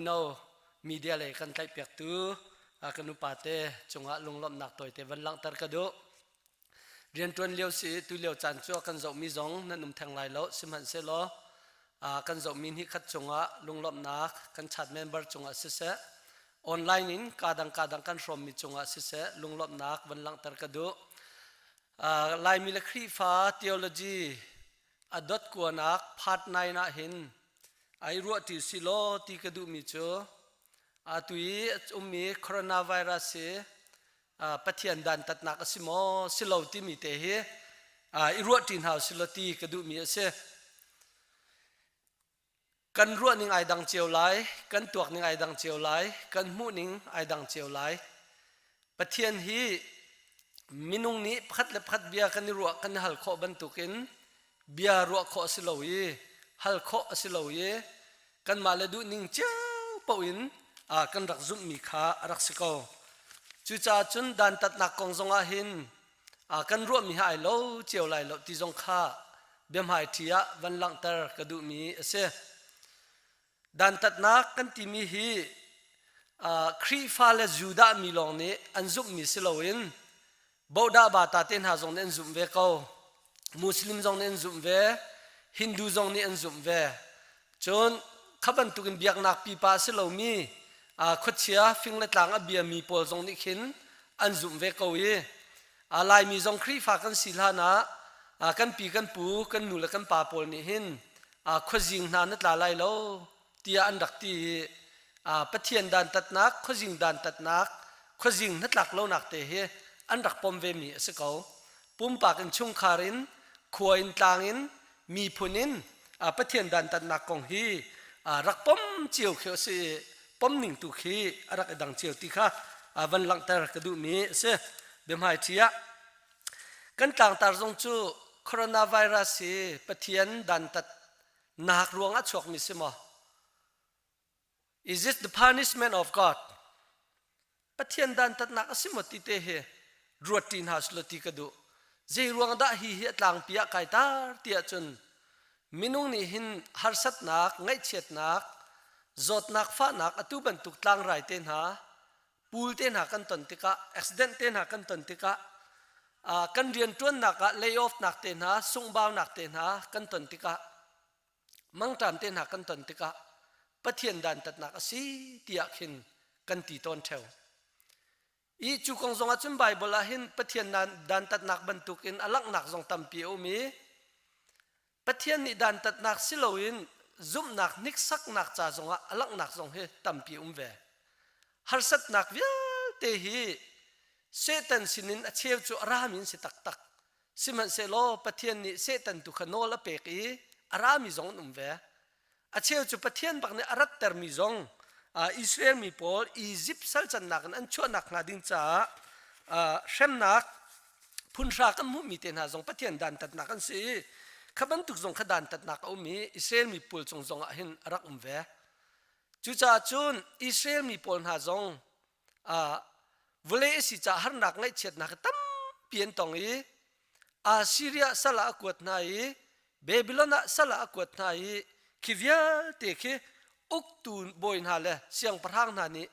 no media le kan tlai pek tu kanu pate chunga lunglom nak toy te van lang tar ka do rian tuan liao si tu liao chan chu kan zo mi zong na num thang lai lo simhan se lo kan zo min hi khat chunga lunglom nak kan chat member chunga se se online in kadang kan from mi chunga se se lunglom nak van lang tar ka do Laimi le Khrihfa Theology adot kuanak phat nai na hin ai ruwa ti silo ti kadu mi cho atui ummi coronavirus se Pathian Dantatnak asimo silo ti mi te he ai ruwa tin hau silo ti kadu mi se kan ruwa ning ai dang cheu lai kan tuak ning ai dang cheu lai kan mu ning ai dang cheu lai Pathian hi minung ni phat le phat bia kan ruwa kan hal kho ban tukin bia ruwa kho silowi hal kho silowi kan male du ning chang pawin kan rak zum mi kha rak siko chu cha chun Dantatnak kong zonga hin kan ruwa mi hai lo cheu lai lo ti zong kha bem hai thia van lang tar kadu mi ase Dantatnak kan ti mi hi Khrihfa le Juda mi long ni an zum mi silowin Boda bata ten ha zong nen zum ve ko Muslim zong nen zum ve Hindu zong ni en zum ve chon khaban tukin biak nak pi pa se lo mi khochia fing le tlang a bia mi pol zong ni khin an zum ve ko ye lai mi zong Khrihfa kan silhana kan pi kan pu kan nu le kan pa pol ni hin khojing na na tla lai lo tia an dak ti Pathian Dantatnak khojing Dantatnak khojing na tlak lo nak te he an rak pom ve mi se ko pum pa kan chung kharin khuain tlangin mi phunin Pathian Dantatnak kong hi rak pom chiu khyo se pom ning tu khi arak dang chiu ti kha van lang tar ka du mi se bem hai thia kan tang tar jong chu coronavirus se Pathian Dantatnak ruang a chok mi se mo Is this the punishment of God Pathian Dantatnak asimo ti te he ruatin has lo ti ka du je ruang da hi tlang pia kai tar tia chun minung ni hin harsat nak ngai chet nak zot nak fa nak atu ban tuk tlang rai ten ha pul ten ha kan ton tika accident ten ha kan ton tika kan rian tuan nak lay off nak ten ha sung baw nak ten ha kan ton tika mang tam ten ha kan ton tika Pathian Dantatnak asi tia khin kan ti ton theu I chu kong zong a chun Bible a hin Pathian Dantatnak ban tukin alak nak zong tampi o mi Pathian ni Dantatnak silowin zum nak nik sak nak cha zonga alak nak zong he tampi ve harsat nak via te hi Satan sinin a cheu chu aramin si tak tak siman se lo Pathian ni Satan tu khanol a pek I arami zong ve a cheu chu Pathian bak ne arat ter mi zong Israel mi pol Egypt sal chan nak an chu nak na ding cha shem nak phun ra kan mu mi ten ha zong Pathian Dantatnak kan si khaban tuk zong khadan Dantatnak o mi Israel mi pol chong zong a hin arak ve chu cha chun Israel mi pol ha zong vole si cha har nak ngai chet nak tam pian tong I Syria sala akwat na I Babylon sala akwat na I khivya te khe uk tu boin ha le siang parhang na ni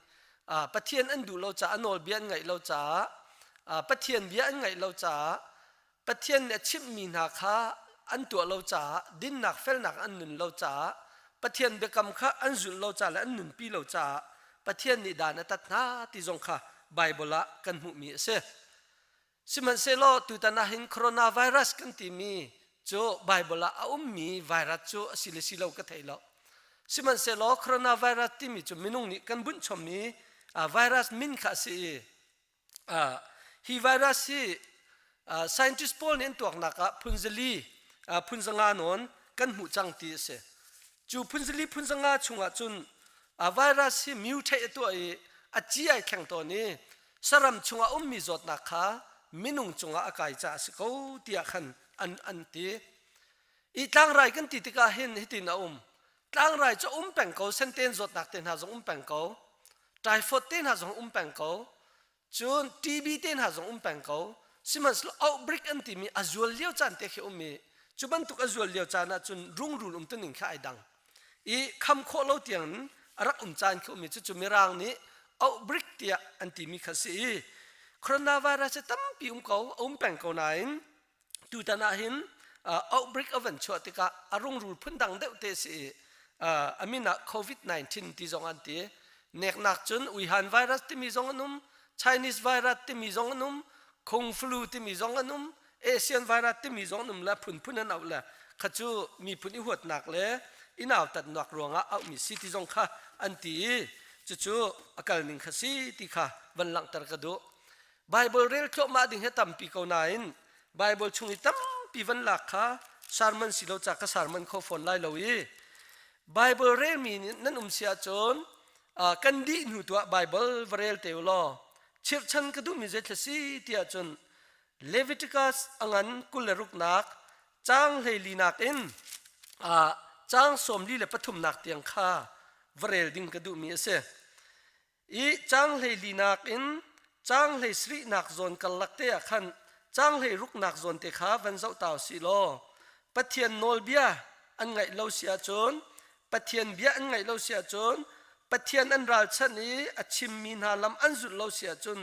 Pathian an du lo cha anol bian ngai lo cha Pathian bian ngai lo cha Pathian ne chim mi na kha an tu lo cha din nak fel nak an nun lo cha Pathian be kam kha an zul lo cha la an nun pi lo cha Pathian ni dan tat na ti zong kha Bible kan mu mi se siman se lo tu ta na hin coronavirus kan ti mi cho Bible a mi virus cho silo ka thailo siman se lo coronavirus ti mi chu minung ni kan bun chom ni virus min kha si hi virus si scientist pol nen tuak naka phunjali phunjanga non kan mu chang ti se chu phunjali phunjanga chunga chun virus si mutate to a chi ai khang to ni saram chunga mi zot na kha minung chunga akai cha si ko tia khan an ti I tlang rai kan ti tika hin hitin na tlang rai cho peng ko senten zot nak ten ha zong peng ko typhoid ten ha zong peng ko chun TB ten ha zong peng ko siman outbreak an ti mi azul liao chan te khe mi chuban tuk azul liao chana chun rung rul tum ning kha ai dang I kham kho lo tiang รักจานเขามีจุมีร่างนี้เอาบริกเตียอันที่มีขสีโคโรนาไวรัสตั้มปีเขาแปลงเขาไหนดูตาหน้าหินเอาบริกเอาวันชัวติกาอารมณ์รูพุ่นดังเดวเตสีอามินะโควิด-19ที่จงอันที่เนกนักจนอุยฮันไวรัสที่มีจงอันนุ่ม Chinese ไวรัสที่มีจงอันนุ่มคงฟลูที่มีจงอันนุ่มเอเชียนไวรัสที่มีจงอันนุ่มและพุ่นนั้นเอาละขจูมีพุ่นอีหัวหนักเลยอินเอาตัดหนักรวงเอามีสิที่จงค่ะอันที่จู่ๆอาการหนึ่งขสีที่ค่ะวันหลังตระกดูไบเบิลเรียลครบมาดิ่งให้ตั้มปีเก่าไหนไบเบิลช่วงนี้ตั้มปีวันหลักค่ะสารมันสิเราจากก็สารมันเขาฝนไล่เราอีไบเบิลเรียลมีนั่นเสียจนกันดีหนูตัวไบเบิลเรียลเตวลอเชื่อฉันก็ดูมีเจตสิที่จนเลวิติคัสอังันกุลรุกนักจางเฮลีนักอินจางสมลีเลปฐุมนักเตียงข้าวเรลดิ้งก็ดูมีเสอีจางเฮลีนักอินจางเฮสรีนักโซนกัลลักเตียขันจางเฮรุกนักโซนเตข้าวันเจ้าตาวสิโลปะเทียนโนลเบียอันไงเราเสียจนปะเทียนเบียอันไงเราเสียจนปะเทียนอันรัลชันนี้อชิมมีนาลำอันสุดเราเสียจน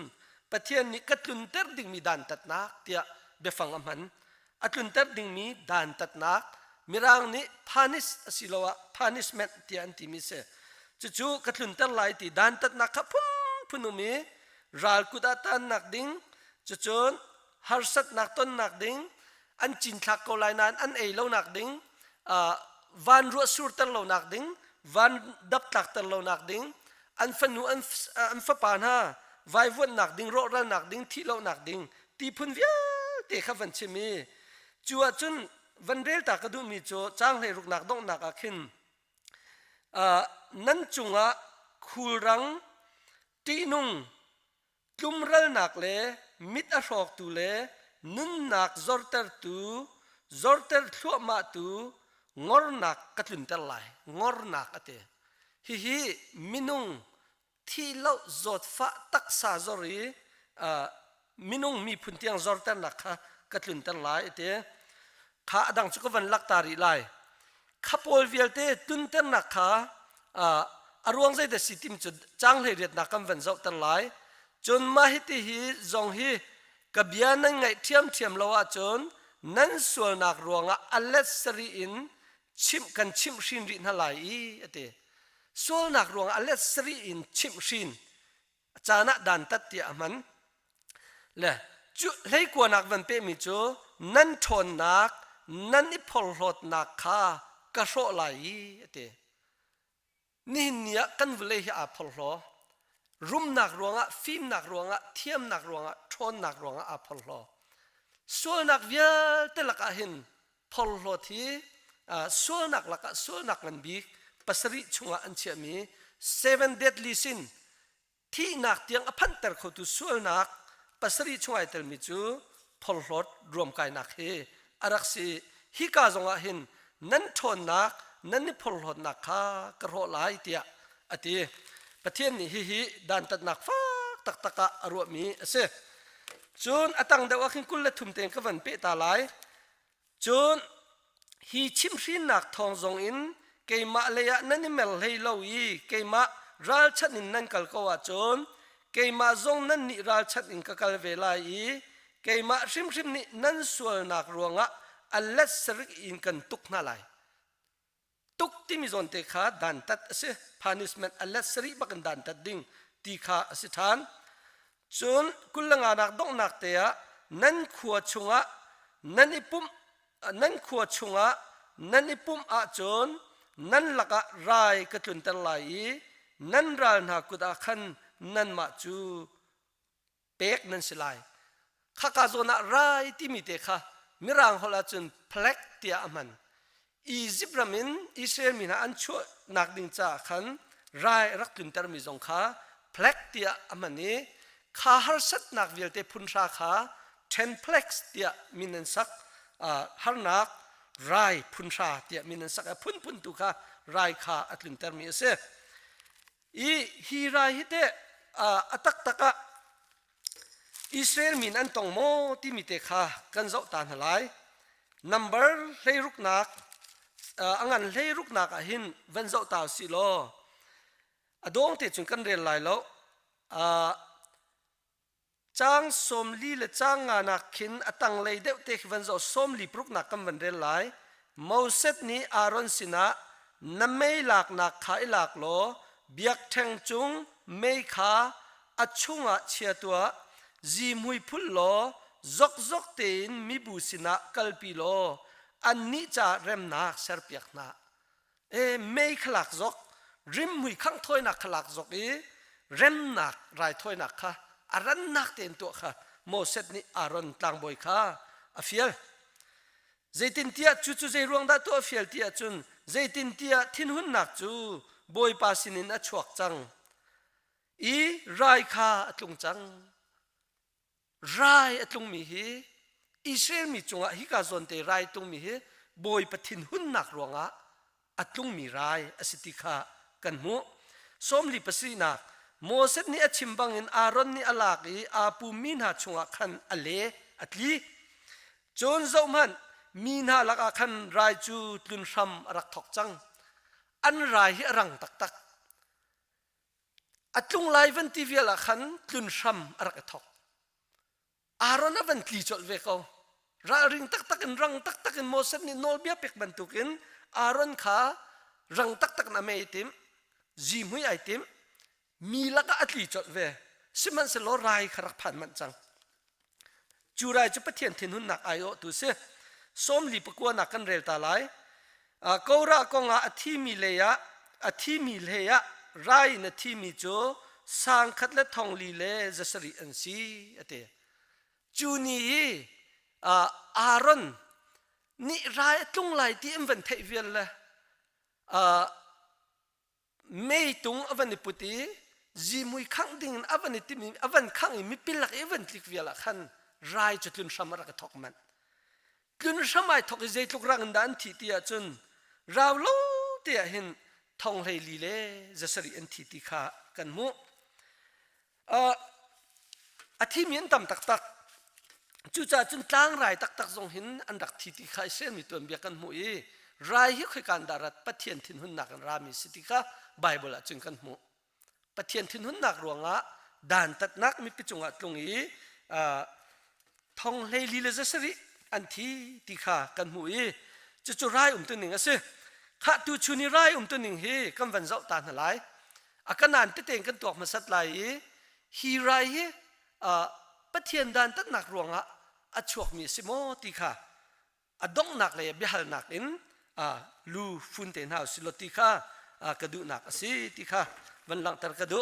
ปะเทียนนี้กัดลุนเตอร์ดิ่งมีด่านตัดนักเตียเบฟังอมันอัดลุนเตอร์ดิ่งมีด่านตัดนักมีร่างนี้พานิสสิโลวะพานิสเมนที่อันที่มีเสจู่ๆกัดลุนเตอร์ไลที่ด่านตัดนักขับพุ่นมีรัลกุดาตันนักดิ่งจู่ๆฮาร์สัตนักต้นนักดิ่งอันจินทักเขาไลนานอันเอเลวนักดิ่งวันรัวสูร์เตอร์เลวนักดิ่งวันดับตักเตอร์เลวนักดิ่งอันฟันนูอันฟัปานฮาไววันนักดิ่งโรรันนักดิ่งที่เลวนักดิ่งตีพุ่นเวียเตะขับวันเชมีจัวจนวันเรียลตากระดูมีโจจ้างให้รุกนักต้องนักอาคินนั่นจุงะคูรังตีนุงกลุ่มเรลนักเลมิดอชอกตูเลนุนนักจอร์เตอร์ทั่วมาตูงอร์นักกัดลุนเตอร์ไลงอร์นักอเตฮิมินุงที่เล่าจอดฟ้าตักซาจอรีมินุงมีพุ่นเตียงจอร์เตอร์นักกัดลุนเตอร์ไลเตข้าดังสุกวันลักตารีไลข้าพอลเวียลเตตุนเตอร์นักข้าอารวงใจเดสิติมจุดจ้างเลยเรียดนักกันวันเจ้าเตอร์ไลจนมาฮิติฮิจงฮิกับยานั่งไงเทียมเราว่าจนนั่นส่วนนักรวงอัลเลสรีอินชิมกันชิมชินรินฮลายเตส่วนนักรวงอัลเลสรีอินชิมชินจานะดันตัดเตียมันเลยจุให้กว่านักวันเปมิจูนั่นทนนักนั่นอิพอลหดนักข้ากระโชกไหลเตนี่เนี่ยกันวิเลห์อาพอลหรุมนักรวงฟิล์มนักรวงเทียมนักรวงทนนักรวงอาพอลส่วนนักเวียเตลักหินพอลที่ส่วนนักลักส่วนนักเงินบีปัสริชงอันเชื่อมี seven deadly sin ที่นักเตียงอภันเตอร์เขาตุส่วนนักปัสริชงไอเตลมิจูพอลรวมกันนักเฮอารักษีฮิกาจงหินนั่นทนนักนั่นนี่พอลนักข้ากระโหลายเตียอติประเทศนี้ฮิดันตัดนักฟ้าตักอารวมีเสจนอตังเดวขินกุลละทุมเตงกวันเปตาไลจนฮีชิมชินนักทองจงอินเกมาเลยนั่นนี่เมลเฮลวีเกมารัลชัดนินนั่นกัลกว่าจนเกมาจงนั่นนี่รัลชัดนินกัลเวลาอีเกมาชิมนี่นั่นส่วนนักรวงอัลเลสริกอินกันตุกนาไลตุกที่มีจนเตขาดันตัดเสพานิสเมนอัลเลสริกบักดันตัดดิ่งตีขาสิทานจนกุลงานักดงนักเตียนั่นขวดชงะนั่นอิปุ่มนั่นขวดชงะนั่นอิปุ่มอาจนนั่นลักรายกระตุนตะไลนั่นรันหากุดาขันนั่นมาจูเป็กนั่นสิไลข้ากาโซนะรายที่มีเตค่ะมิรังฮอลาจนเพล็กเตียมันอียิปต์รามินอิสราเอลมินาอันชั่วนักดิ่งจ่าขันรายรักตุนตะมีจงค่ะเพล็กเตียมันนี้ข้าฮาร์สัตนักวิลเตพุนราคา10 plex เตียมินันสักฮาร์นักไรพุนราเตียมินันสักพุนตุค่ะไรข้าอัตลินเตอร์มีเสอีฮีไรฮิเตอัตักตะกะอิสราเอลมินอันตองโมที่มีเตค่ะกันเจ้าตานหลาย number เลยรุกนักอังันเลยรุกนักหินวันเจ้าตาวสิโล อดงเตจุนกันเรียนหลายแล้วจางสมลีและจางงานักขินอตังเลยเดวเตกวันจะสมลีปรุกนักกันวันเรียนหลายมอเซตนี้อารอนสินะนำไม่หลักนักขายหลักโลเบียกแทงจุงไม่ขาอัดชุงอัดเชียตัวจีมุยพุลโลจกเตนมีบุสินะกัลปิโลอันนี้จะเริ่มนักเสือเปียกนักไม่ขลักจกริมหุยข้างถ้อยนักขลักจกเริ่มนักไรถ้อยนักค่ะอารันนักเต็นตัวค่ะโมเสสนี่อารอนต่างบ่อยค่ะอฟิลเจตินเตียจู่เจรวงได้ตัวอฟิลเตียจุนเจตินเตียทิ้นหุ่นนักจู่บ่อยปาสินินอชวกจังไรค่ะตรงจังไรตรงมีฮีอิสราเอลมีจงอ่ะฮิกาซอนเตไรตรงมีฮีบ่อยปะทิ้นหุ่นนักรวงอ่ะตรงมีไรอสิติค่ะกันมูสมลิปสีนักโมเสสนี่ชิมบังอินอารอนนี่อลากอาปูมินหาชงอาคันอเลอัตลีจนเจ้ามันมินหาลักอาคันรายจูตุนชัมรักทอกจังอันรายฮิรังตักตักอัตลุงไลวันทีวีละคันตุนชัมรักทอกอารอนวันทีจดเวกราริงตักตักอินรังตักตักอินโมเสสนี่โนลเบียเป็กบันทุกินอารอนขารังตักตักนาเมติมจีมุยไอติมมีลักอัตลีจดเวสิมันสโลไรขรักผ่านมันจังจูไรจะปะเทียนทินหุนนักอายุตุเสสมลีปกวนักกันเรลตาไลกอระกงอาทิมีเลียไรนทิมีโจสังคัดและทองลีเลจะสริอันซีอเตจูนีอารอนนี่ไรตุงไหลที่อินวันเทวิลละไม่ตุงอวันนิพุติจีมุยขังดิ่งอวันนิติมีอวันขังมีปิลักอวันติกเวลาขันรายจุดลุนสมรักทอกมันลุนสมัยทอกใจทุกรังดันทีเตียจนเราลูเตียเห็นทองเลยลีเลจะสริอันทีติขากันมุอาทิมีอันต่ำตักตักจู่จ่าจนตั้งรายตักตักทรงเห็นอันดักทีติขาเส้นมีตัวเบียกันมุยรายฮิคุยการดารัดปะเทียนทินหุนนักรามีสติกาไบเบิลจึงกันมุปะเทียนทินหุนนักรวงอ่ะด่านตัดนักมีปิจงอ่ะตรงนี้ทองเลยลีเลจะสริอันทีติขากันมุยจะจุไรตัวหนึ่งอ่ะสิข้าดูชุนีไรตัวหนึ่งเฮกันวันเจ้าตาหลายอาการนั้นติดเองกันตัวมาสัตว์ไหลฮีไรปะเทียนด่านตัดนักรวงอ่ะอัชวกมีสิโมติขาอดงนักเลยบิฮัลนักอินลูฟุนเทนเฮาสิโลติขากระดูนักสิติขาวันหลังตรกระดู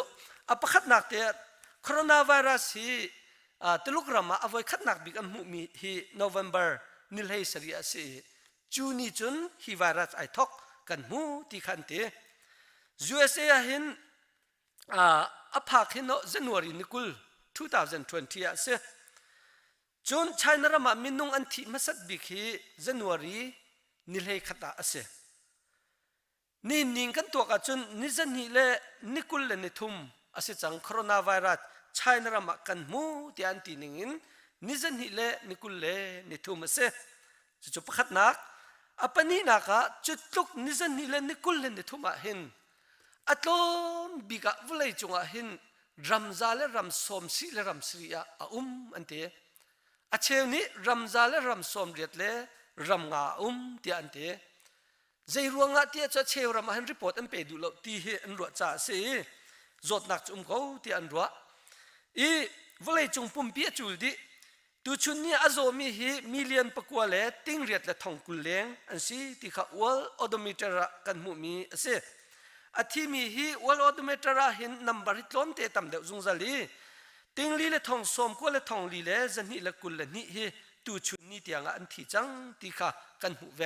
ประคัดนักเตะโคโรนาไวรัสฮีตลุกรามาอวัยคัดนักบิกันมุมีฮีโนเวมเบอร์นิลเฮสรีอาสิจูนีจุนฮีไวรัสไอทอกกันมูติขันเตะ USA หินพักหินโนจันวารีนิคุล2020อาสิจนไชน่ารามามินุงอันที่มาสัตบิคีจันวารีนิลเฮขัดอาสินี่นิ่งกันตัวกันจนนิจันฮิเลนิคุลเลนิทุมอาศัยจังโคโรนาไวรัสไชน่ารามากันมูที่อันที่นิ่งนิจันฮิเลนิคุลเลนิทุมอาศัยจุดประคัดนักปันนี้นักจุดลุกนิจันฮิเลนิคุลเลนิทุมหินอัตโลมบิกะวุเลยจงหินรัมซาเลรัมสอมสีเลรัมสรียาอันเตอเชวนี้รัมซาเลรัมสอมเรียดเลรัมงาที่อันเตใจรวงอ่ะที่จะเชื่อเรามาเห็นรีพอร์ตอันเป็นดูแล้วที่เห็นรัวจ่าสิจดนักจุ่มเขาที่อันรัววันเลยจุ่มปุ่มเปียจูดิตัวชุนนี้อาโซมีฮีมิเลียนปะกัวเล่ติ้งเรียดและทองกุลเลงอันสิที่เขาวอลออโดมิเตอร์กันมุมีสิอาที่มีฮีวอลออโดมิเตอร์เห็นนัมบาร์ฮิตล้นเตะตำเดวจงซาลีติ้งลีและทองสมกัวและทองลีและจันนี่และกุลและนี่ฮีตัวชุนนี้ที่อ่างอันที่จังที่เขากันมุเว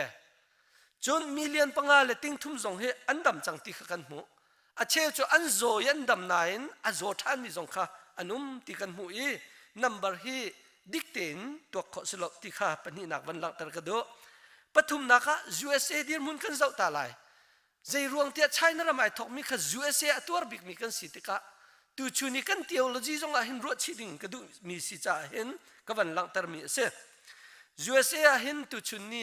จนมิเลียนปังอาเลติ้งทุ่มส่งให้อันดำจังติกันหูอาเชจอันโซยันดำนายนอาโซท่านมีส่งค่ะอันุมติกันหูนัมเบอร์ฮีดิกเตนตัวขอสลบติค่ะปนินักวันหลังตระกระโดปฐุมนัก USA ดีมุนกันเจ้าตาลายใจรวงเตียใช้นรมัยทอกมีค่ะ USA ตัวบิกมีกันสิติกะตูชูนิกัน Theology จงอาหินรัวชิดิงกระดูมีสิจ่าเห็นกับวันหลังตระมีเส USA เห็นตูชูนี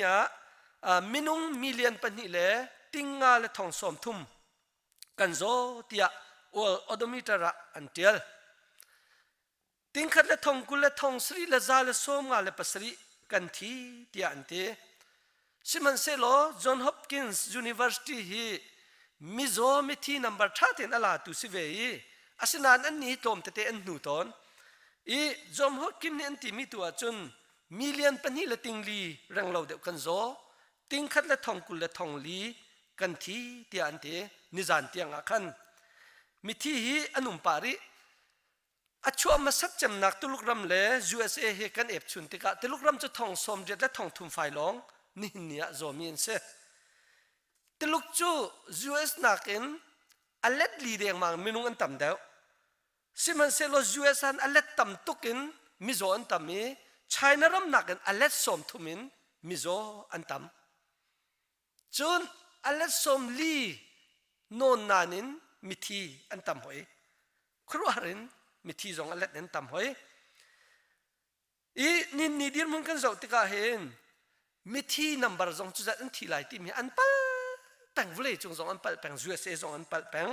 มินุงมิเลียนปนิเลติงงาเลทองสมทุมกันโซเตีย odometer an tel ting khat le thong kul le thong sri le za le som nga le pasri kan thi tia ante siman se lo John Hopkins University hi mizo mithi number 13 ala tu si ve asinan an ni tom te an nu ton John Hopkins ni anti mi tu achun million pani le tingli rang lo de kan zo ting khat le thong kul le thong li kan thi tia ante nizan tiang akhan mithi hi anum pari achua masat cham nak tulukram le USA he kan ep chun tika tulukram chu thong som jet le thong thum fai long ni nia zomin se tuluk chu US nakin alet li deng mang minung an tam deu siman se lo US an alet tam tukin mizo an tami China ram nakin alet som thumin mizo an tam chun alet som li non nanin mithi an tam hoi khruarin mithi zong alet nen tam hoi nin ni dir mun kan zo tika hen mithi number zong chu za an thi lai ti mi an pal pang vle chung zong an pal pang USA zong an pal pang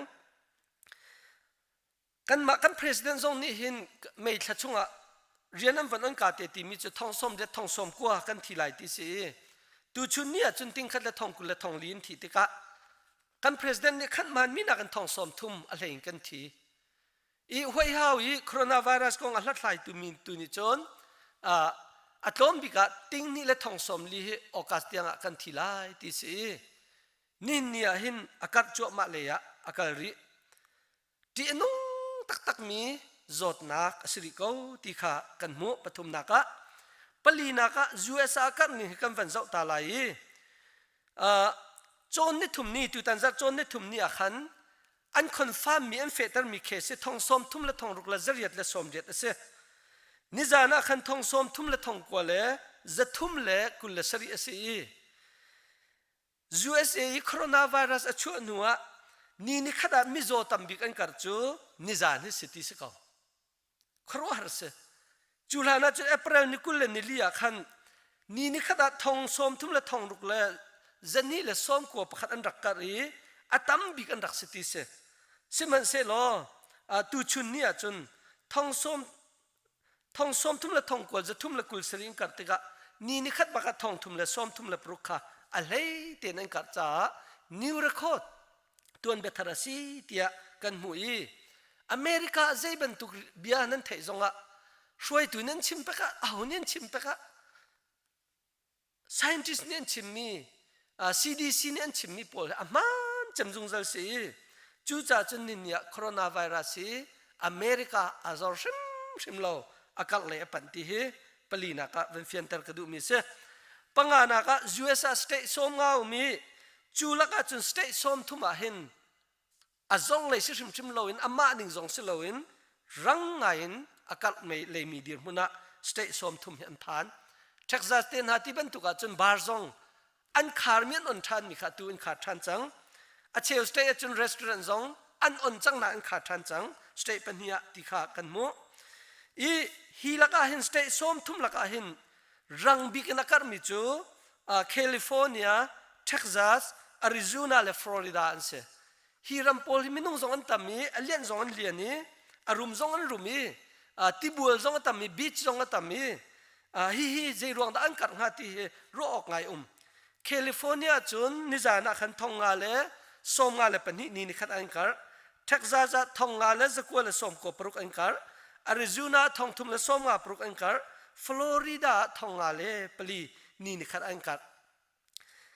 kan president zong ni hin mei thla chunga rianam van an ka te ti mi chu thong som kwa kan thi lai ti si tu chun ni a chun ting khat la thong kul la thong lin thi tika kan president ni khan man mi na kan thong som thum a lein kan thi hoi hau coronavirus kong a hlat tu min tu ni chon atlom bika ting ni le thong som li hi okas tianga kan thi lai ti si nin nia hin akat chu ma le ya akal ri ti nung tak mi zot nak asri ko ti kha kan mu pathum naka pali naka USA kan ni kan van zau ta lai chon ni thum ni tu tan za chon ni thum ni akhan an confirm mi an fetar mi khese thong som thum la thong ruk la zariat la som jet ase nizana khan thong som thum la thong ko le zathum le kul la sari ase USA coronavirus achu nuwa ni khada mizo tambik an kar chu nizan hi city se ko khro har se chulana chu April ni kul le ni lia khan ni khada thong som thum la thong ruk la zani le som ko pakhat an rak kari atam bik an rak city se siman se lo tu chun ni achun thong som thum la thong ko za thum la kul sering kar tega ni khat baka thong thum la som thum la prukha alhei te nan kar cha new record tuan betharasi tia kan hui America zeiban tu bia nan thei zonga shoi tu nan chim peka ahunian chim peka scientist nen chim mi CDC nen chim mi pol aman chamjung zal si chu cha chun nin ya coronavirus si America azor shim lo akal le panti he palina ka ven fiantar ka du mi se pangana ka USA state som nga mi chula ka chun state som thuma hin azong le shim lo in ama ning zong se lo in rang ngain akal me le mi dir muna state som thum han than Texas ten hati ban tu ka chun bar zong an kharmian on than mi kha tu in kha than chang a cheu state chun restaurant zong an on chang na an kha than chang state pania ti kha kan mo hi laka hin state som thum laka hin rang bik na kar mi chu California Texas Arizona le Florida an se hi ram pol hi minung zong an tami alian zong an liani arum zong an rumi tibul zong an tami beach zong an tami hi je ruang da an kar nga ti ro ok ngai California chun nizana khan thong nga le som nga le pani ni khat an kar Texas thong nga le zakwa le som ko pruk an kar Arizona thong thum le som nga pruk an kar Florida thong nga le pali ni khat an kar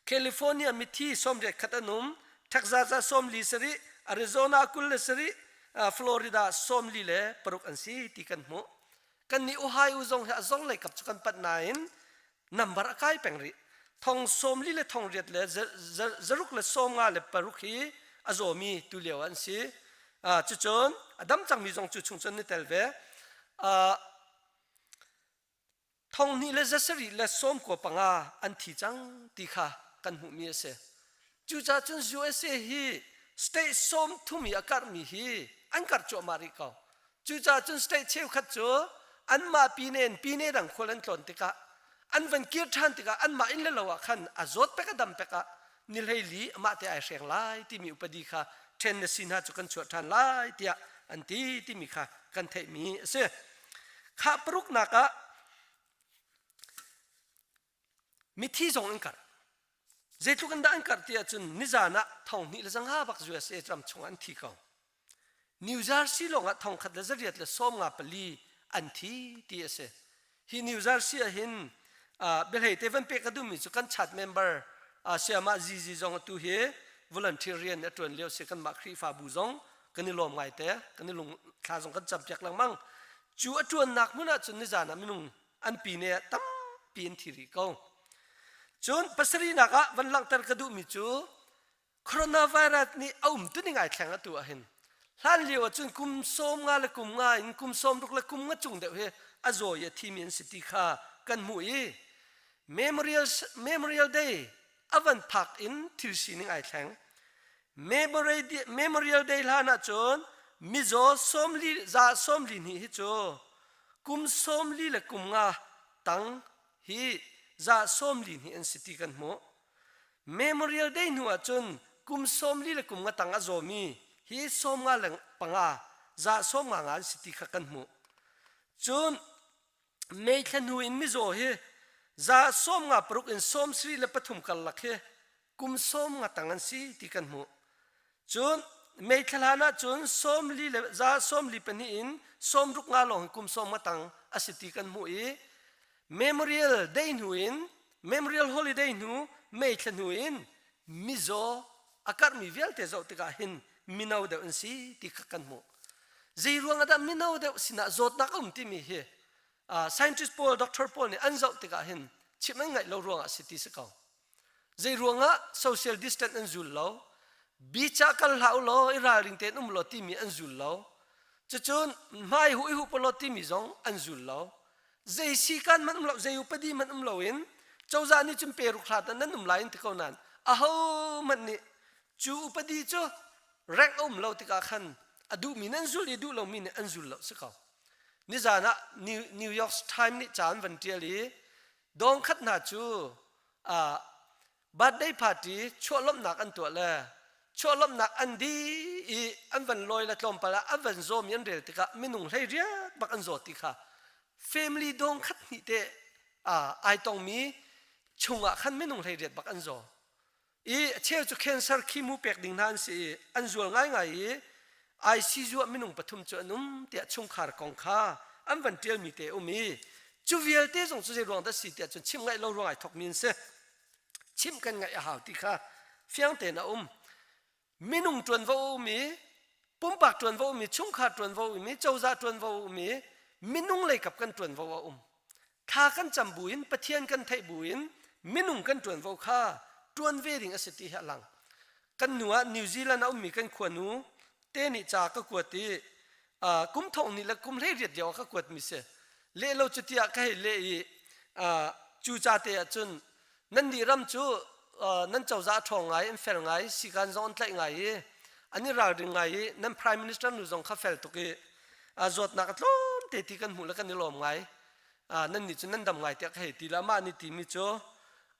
California mithi som je khat anum Texas som li sari Arizona kul le sari Florida som li le pruk an si ti kan mo kan ni Ohio zong le kap chukan pat nain number akai pengri thong som li le thong riat le zaruk le som nga le paruk hi azomi tu lewan si chu chon adam chang mi zong chu chung chon ni telve thong ni le zasari le som ko panga an thi chang ti kha kan hu mi se chu cha chun USA hi state som thumi akar mi hi an kar cho mari ka chu cha chun state cheu khat cho an ma pine dang kholan tlon tika an van kir than tika an ma in le lawa khan azot peka dam peka nilhei li ma te ai sheng lai ti mi upadi kha เทนสินหาจุกันชวดทันไล่เตียอันที่มีค่ะกันเทมีเสียข้าปรุกนักะมีที่ส่งอันกัดเจตุกันได้อันกัดเตียจนนิจานะท่องนี่ละจังหาบักจุเอสเอจำชงอันที่เขานิวจาร์ซีลงอ่ะท่องขัดละจะเรียดละส้มงาปลีอันที่เอสฮินิวจาร์ซีหินเบลเฮเตวันเปกระดุมิจุกันชัดเมมเบอร์เสียมาจีจงตัวเฮvolunteerian เนี่ยตัวเลี้ยวเสียกันมาครีฟ้าบุจงกันนี่ลมไงเตะกันนี่ลงคลาสงกันจับจากหลังมั่งจูจวนหนักมุนะจนนิจานะมินุงอันปีเนี่ยตั้มปีนทีริโกจนปัสรีนักะวันหลังตะกระดุมิจูโคโรนาไวรัสนี่เอาตัวนี่ไงแข่งกันตัวเห็นหลังเลี้ยวจนกุมส้มงาละกุมงาอินกุมส้มลุกละกุมงาจุงเดวเฮอโซยทีมินสติขากันมุย memorial day อวันพักอินทิลสีนี่ไงแข่งmemorial day ลานะจนมิโซส้มลีซาส้มลีนี่ฮิโจกุมส้มลีละกุมงาตังฮิซาส้มลีนี่อันสติกันโม memorial day นัวจนกุมส้มลีละกุมงาตังอโซมีฮิส้มงาละปังอาซาส้มงาอันสติกันโมจนไม่แค่นัวอินมิโซเฮซาส้มงาปรุกอินส้มสรีละปฐุมกัลลักเฮกุมส้มงาตังอันสิติกันโมจนไม่ขลานะจนส้มลีเลซาส้มลีเป็นอินส้มรุกงาลงกุมส้มมาตังอสิติกันมุย memorial day หนูอิน memorial holiday หนูไม่ขลาหนูอินมิโซอากาศมีเวลเตจเอาติกาหินมินาวเดอันสิติกันมุจีรวงอดามินาวเดสินะจดนักติมีเฮscientist Paul Dr. Paul เนี่ยอันเจ้าติกาหินชิมันไงเรารวงอสิติสกาวจีรวงอะ social distance อันจุลเราบีจักลหาโลอิราลิงเตนุมโลติมีอันจุลโลจะจนไม่หุปโลติมีจงอันจุลโลเจสิกันมันอุมโลเจอุปดีมันอุมโลอินเจ้าจานี่จุมเปรุขลาดนั้นอุมไลน์ติกานันอ้าวมันนี่จูอุปดีจูแรงอุมโลติกาขันอดูมีนันจุลดูโลมีนอันจุลโลสกาวนี่จานะนิวยอร์กไทม์นี่จานวันเดียลีดองขัดนาจูบัดได้พาร์ตี้ชั่วล้มหนักอันตัวเลยชัวลมหนักอันดีอันวันลอยละลมปลาอันวันโซมยันเดือดติกะมินุงเฮียบักอันโซติกะ family ดงขัดนี่เตไอตองมีชงอ่ะขันมินุงเฮียบักอันโซเชื่อจุ cancer คีมูเป็กดิ่งนั้นสิอันโซง่ายไอซีจูมินุงปฐุมจนุ่มเตะชงขาร์กองข้าอันวันเดียวมีเตอมีจูเวียลเตะส่งสุดรวงดัชสีเตะจนชิมไงเรารวงไอทอกมินเซชิมกันไงหาวติกะเฟียงเตนะมินุงจวนวามีปุ่มปากจวนวามีชุ่งขาจวนวามีเจ้าจ่าจวนวามีมินุงเลยกับกันจวนวาข้ากันจำบุญปะเทียนกันไทยบุญมินุงกันจวนวาข้าจวนเวริงอสิติหลังกันหนัวนิวซีแลนด์มีกันขวานูเตนิจาก็กวดตีกุมทองนี่ละกุมเลียดเดียวก็กวดมิเสเล่เราจุดที่อะก็ให้เล่จูจ่าเตะจนนั่นดีรำจูนั่นเจ้าจ่าทองไงอินเฟลไงสิการจอนไทยไงอันนี้เราดึงไงนั่น Prime Minister นุ่งจงข้าเฟลตุกีจดนักล้มเตติกันหูแล้วกันนี่ลมไงนั่นนี่จนนั่นดำไงเตะให้ตีละมานี่ตีมิโจ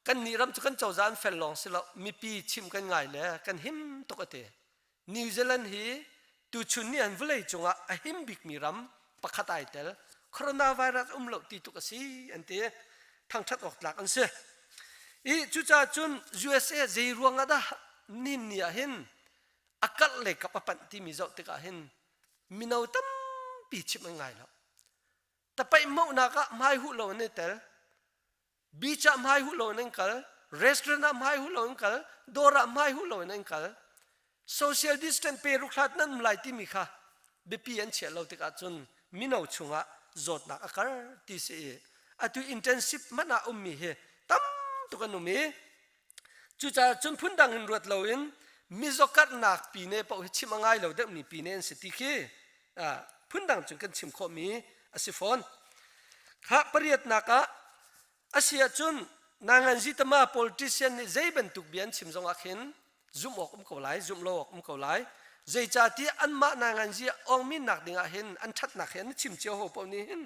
กันนี่รำจุกันเจ้าจ่าอินเฟลลองสิละมีปีชิมกันไงเลยกันหิมตุกเตนิวซีแลนด์ฮีตูชุนนี่อันเวลจงอ่ะหิมบิกมีรำปักขัดไอเตลโคโรนาไวรัสโลตีตุกสีอันเตทางชัดออกหลักอันเสียจุจ่าจุน USA เจรวงอะดะนินเนี่ยเห็นอากาศเล็กกับปันที่มีเจ้าติกาเห็นมีนาวตั้มปีชิบมันไงแล้วแต่ไปเมื่อนักไม่หูเราเนี่ยแต่บีชไม่หูเราเนี่ยกันรีสอร์ทไม่หูเราเนี่ยกันดอร์ไม่หูเราเนี่ยกันโซเชียลดิสแทนเปรุขลัดนั้นไม่ที่มีค่ะบีพีอันเชื่อเราติกาจุนมีนาวชงะจดนักอากาศที่เสียอะตุอินเทนซีฟมันน่ามีเหตั้มตุกันนุ่มจุจ่าจนพุ่นดังอินรวดเราอินมิจกัดนักปีเน่ปะชิมังไงเราเด็กนี่ปีเน่สติเคพุ่นดังจนกันชิมข้อมีอาศิฟอนข้าปริยัตนักอาเซียจุนนางอันจิตมา politician นี่ใจเป็นตุกเบียนชิมจงอาขินจุ่มออกเขาไหลจุ่มโลออกเขาไหลใจจ่าที่อันมานางอันจีองมินักดิ่งอาหินอันทัดนักเห็นชิมเจียวหัวปนี่หิน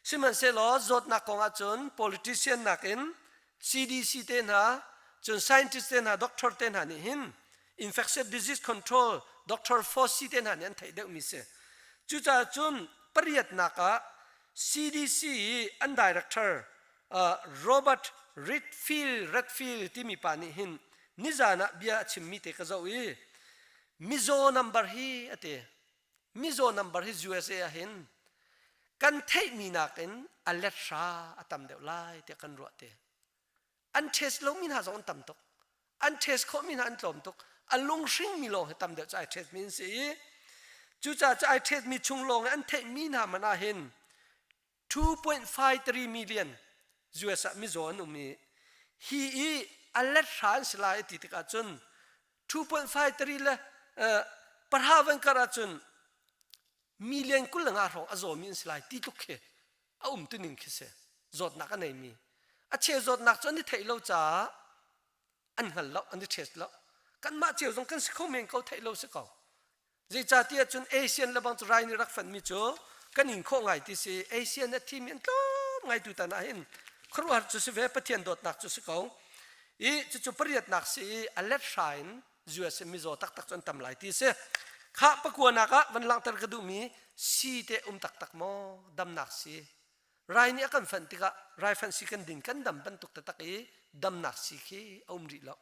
สิมันเสลอจดนักของอาจน politician นักเห็นCDC เต็นหาจน scientist เต็นหา doctor เต็นหานี่หิน infectious disease control Dr. Fauci เต็นหันยันไทยเด็กมิเสจุจ่าจุนปริยัตนักะ CDC อัน Director Robert Redfield ที่มีปานิหินนิจานะเบียชิมมิเตกะเจ้าอีมิโซนัมเบอร์ฮีอเตมิโซนัมเบอร์ฮี USA เห็นกันเทมีนักเอ็นอัลเลชาอัตมเดวไลเตกันรัวเตอันเทสลงมินหาสองตัมตกอันเทสเขามินหาอันตอมตกอันลงชิงมีลงให้ตัมเดวจะไอเทสมินสีจูจ่าจะไอเทสมีชุงลงอันเทมีนามันอาเห็น 2.53 million US มิโซนุมีฮีอีอัลเลชาสลายติดกันจน 2.53 ละประหาวันกระจุนมิลเลียนกุลงารองอโซมินสลายตีตุกเขอาตุนิงคิเสจดนักอันไหนมีอาเชจดนักจนที่เทโลจ้าอันหันแล้วอันที่เทสแล้วกันมาเจียวตรงกันสิเขาเมงเขาเทโลสิเขาจีจ่าที่จนเอเชียนระบางจุไรนี่รักฝันมิโจกันหิงโคไงที่สิเอเชียนเนี่ยทีมยันก็ไงดูตาหน้าเห็นครัวจุสิเวปะเทียนโดดนักจุสิเขาอีจุปริยัตนักสิอัลเลชไซน์จูเอสมิโซตักจนทำลายที่สิข้าประกวดนักะวันหลังตระกดูมีสีเตตักโมดำนักสีรายนี้กันฝันติกะรายฝันสีกันดินกันดำบรรทุกตักอีดำนักสีขี้ริแล้ว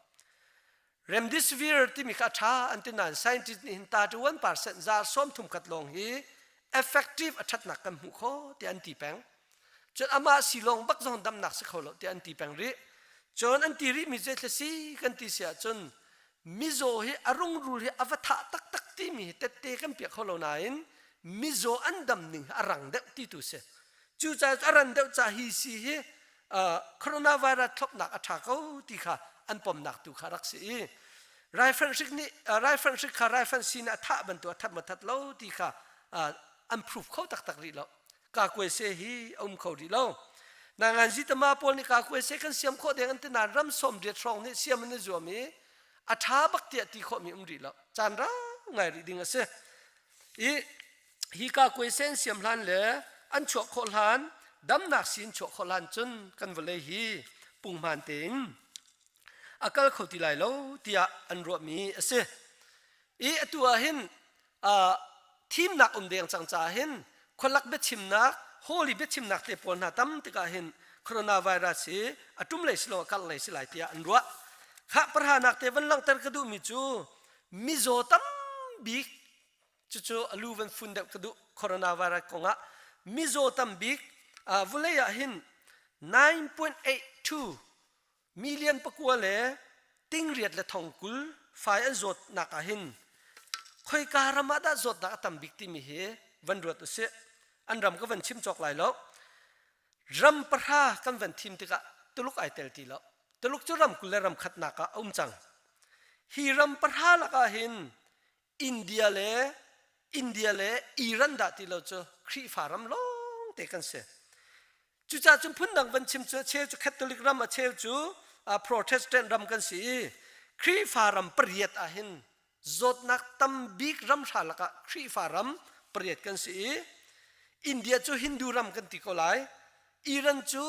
เรมดิสวีร์ที่มีค่าช้าอันที่นั่น scientist นี่หินตาจุ1%จะส้มทุ่มกัดลงฮี effective อัดหนักกันหุโคที่อันตีแปงจนอามาสีลงบักจงดำนักสักเขาแล้วที่อันตีแปงริจนอันตีริมีเจตสีกันตีเสียจนมิโซฮีอารมณ์รู้ฮีอวตารตักที่มีเตะกันเปียกเขาแล้วนั่นมิโซอันดำหนึ่งอารังเดที่ตุเสจู่จะอารังเดจะฮีซีฮีโคโรนาไวรัสทบหนักอัฐาเขาที่ค่ะอันปมหนักตุขารักษีไรฟันซิกนี่ไรฟันซิกค่ะไรฟันซีน่ะท่าบรรตัวทัดมาทัดแล้วที่ค่ะอันพรูฟเขาตักรีแล้วกากวยเซฮีเขาดีแล้วนางานจิตมาปนนี่กากวยเซกันเสียมโคเดงอันที่นานรำสมเดียดทรองนี่เสียมันนี่จัวมีอัฐาบักเตียที่เขามีดีแล้วจานร้าไงรีดิ้งเสฮีกากวยเซนเสียมลันเลยอันชั่วโคลันดำนักสินชั่วโคลันจนกันวันเลยฮีปุ่งมันเต็งอากาศเขาที่ไหลแล้วที่อันรวมมีเสตัวเห็นทีมนักเดียงจังจ่าเห็นคนลักเบ็ดชิมนักโฮลีเบ็ดชิมนักเตปอนหาตั้มที่ก็เห็นโคโรนาไวรัสตุ้มเลยสิโลกัลเลยสิไหลที่อันรัวข้าประหารนักเตวันหลังเตอร์กระดูมิจูมิโซตั้มบิ๊กจู่ๆลูวันฟุนเดกระดูโคโรนาไวรัสของมิโซตั้มบิ๊กวุเลยเห็น 9.82 มิลเลียนปะกัวเลยติ้งเรียดและทองกุลไฟอันจดนักเห็นคอยการมาได้จดนักตั้มบิ๊กที่มีเหวันรวดตัวเสอันรำก็วันชิมจอกไหลแล้วรำประหากันวันทีมที่ก็ตุลุกไอเตลทีแล้วตุลุกจะรำกุลและรำขัดนักจังฮีรำประหาละก็เห็นอินเดียเล่อิรันดาที่เราจะครีฟารำลงเตกันเสจุจ่าจุพุ่นดังวันชิมเชจุคาทอลิกรำเชจูโปรเตสแตนต์รำกันสิครีฟารำเปรียดเห็นจดนักตั้มบิ๊กรำชาละก็ครีฟารำเปรียดกันสิอินเดียจูฮินดูรำกันติโกไลอิรันจู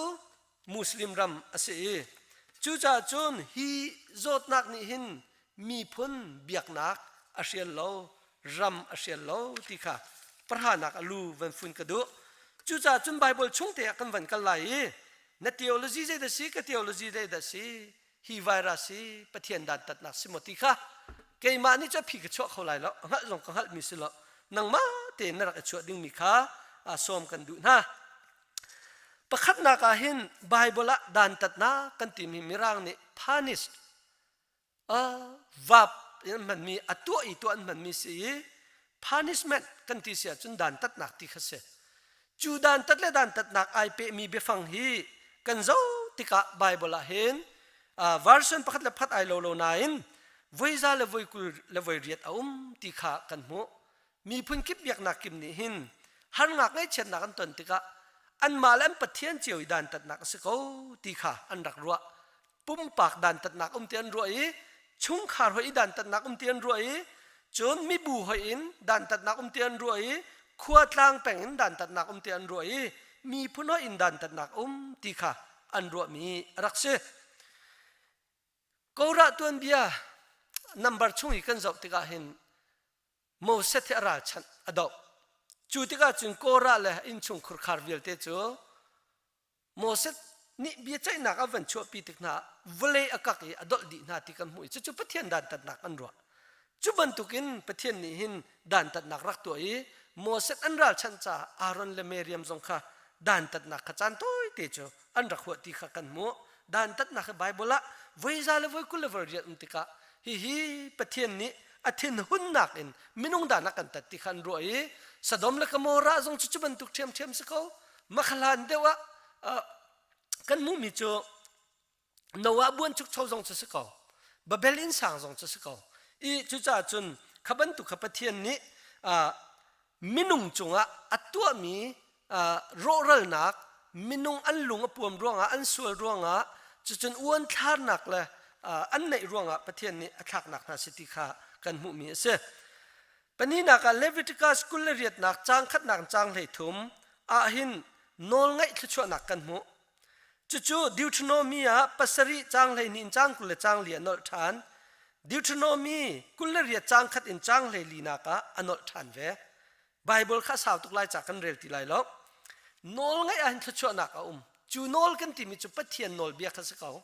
มุสลิมรำสิจูจ่าจุนฮีจดนักนี่หินมีพุ่นเบียกนักอาเซียนโลรำอาเซียนโลที่ค่ะประหารนักลูวันฟุนกระดูจู่จ่าจุนไบเบิลชงเตะกันวันกันไหลนัท theology ใจเดสิกับ theology ใจเดสิฮีไวรัสปะเทียนดันตัดนักสมุติค่ะเกี่ยมานี่จะพิกชั่วเขาไหลแล้วงั้นลงกันหัดมิสละนังมาเตนนักชั่วดิ้งมีค่ะสมกันดูนะประคัดนักเห็นไบเบิลดันตัดนักกันที่มีมิรังนี่ punish วับมันมีตัวอีตัวมันมีสิ punishment กันที่เสียจนดันตัดนักที่เขาเสียจูดันตัดและดันตัดนักไอเปมีเบฟังฮีกันเจ้าที่กะไบเบิลเห็นversion ประคัดและพัดไอโลโลนายน์วัยซาเลวัยกุลและวัยเรียดที่ขากันหัวมีพุ่นคิบอยากนักกิมนี่หินหันงักไงเช่นนักอันตนที่กะอันมาแล้วปัทเทียนเจียวดันตัดนักสิเขาที่ขาอันรักรัวปุ่มปากดันตัดนักเตียนรัวชุงขาหอยดันตัดนักเตียนรัวจนมีบูหอยดันตัดนักเตียนรัวขวดลางแป่งดันตัดนักเตียนรัวมีพุ่นหอยดันตัดนักที่ขาอันรัวมีรักเสกระตัวเบีย number ช่วงอีกันจบติกาเห็นโมเสสที่อาราชันอดอกจูติกาจึงโกระเลยอินชงครุคาร์วิลเตจูโมเสสนี่เบียใจนักอวันชัวปีติกนาเวลอากากีอดอดีนาติกันมุยจูปะเทียนดันตัดนักอันรัวจูบันตุกินปะเทียนนี่หินดันตัดนักรักตัวอีโมเสสอันราชันจ่าอารอนเลเมเรียมซงค่ะดันตัดนักขจันตัวเตจูอันรักหัวตีขกันมุดันตัดนักไบเบิลละไว้ซาเลไว้กุลเลเวอร์เรียนติกาฮิปะเทียนนี้อาทินหุ่นนักอินมินุงดานักกันตัดติขันรวยสะดมและกโมระจงจุบันตุกเทียมสกาวมาขลันเดวะกันมุมิจูนัวบุญจุกชาวจงสกาวบาเบลินสังจงสกาวอีจุจ่าจุนขบันตุขปะเทียนนี้มินุงจงอัตัวมีโรเรนักมินุงอันลุงปวมร่วงอันสวยร่วงจุนอ้วนทานนักเลยอันในร่วงปะเทียนนี้อักหนักนาสิติขากันมุมีเสปนี้นักเลวิติกัสกุลเรียดนักจางขัดนักจางเลยทุมอาหินนอลไงขชวนักกันมุจู่ดิวทโนมีปัสริจางเลยนินจางกุลจางเลียนอลทานดิวทโนมีกุลเรียดจางขัดอินจางเลยลีนักอนอลทานเวไบเบิลข้าสาวตุกไลจากกันเรลติไลล็อกนอลไงอาหินขชวนักจู่นอลกันที่มีจู่ปะเทียนนอลเบียข้าสกาว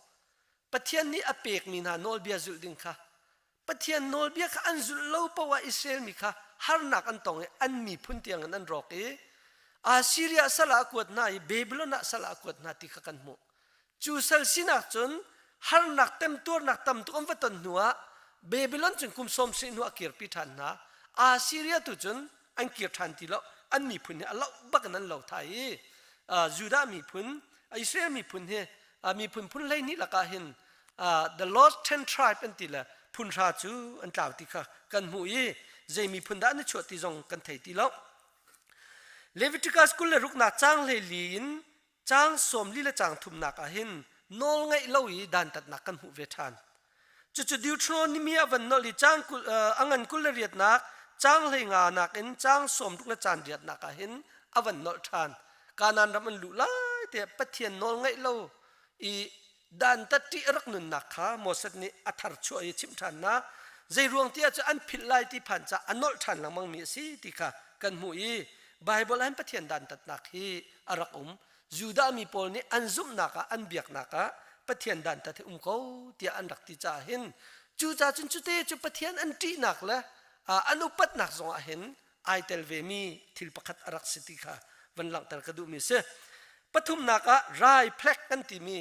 ปะเทียนนี้อเปกมีนานอลเบียจุดดิ่งค่ะปะเทียนนอลเบียข้าอันจุดเล่าปว่าอิสราเอลมีค่ะฮาร์นักอันตองอันมีพุ่นเตียงอันรอกอาซีเรียสละกวดนาเบบิโลนสละกวดนาติขกันมุจูเซลสินักจนฮาร์นักเต็มตัวนักตั้มตัววัตนหัวเบบิโลนจนคุมสมสินหัวเกียรปิทันนะอาซีเรียตุจนอันเกียรทันทีละอันมีพุ่นเนี่ยเราบักนั้นเราไทยยูดามีพุ่นอิสราเอลมีพุ่นเนี่ยมีพุ่นเลยนี่ละก็เห็นthe lost 10 tribe อันที่ละพุ่นราจูอันกล่าวที่ค่ะกันมุยใจมีพุ่นด้านนี้ชวดที่จงกันไทยที่ละเลวิติกัสกุลเลรุกนักจางเลยลีนจางสมลีละจางทุมนักอาหินนอลไงเล่าอีดันตัดนักกันหูเวทานจุดดิวทรอนนี่มีอวันนอลีจางอังันกุลเลเรียดนักจางเลยงานักอินจางสมทุกละจานเรียดนักอาหินอวันนอลทานการนั้นมันลุไลแต่ปะเทียนนอลไงเล่าอีดันตัดที่รักนุนนักข้าโมสนี่อัฐรช่วยชิมทันนะใจรวงที่จะอันผิดไล่ที่ผ่านจะอันนอลทันหลังมังมีสิที่ค่ะกันหูอีไบเบิลอันปะเทียนดันตัดนักฮีอารักยูดามีปอลนี่อันซุ่มนักอันเบียกนักปะเทียนดันตัดที่เขาที่อันรักที่จะเห็นจูจ่าจุนจุเตจูปะเทียนอันตีนักละอันอุปัตนักส่งเห็นไอเตลเวมีทิลปะคัดอารักสิติค่ะวันหลังแต่กระดูมีเสปฐุมนักไรเพล็กกันที่มี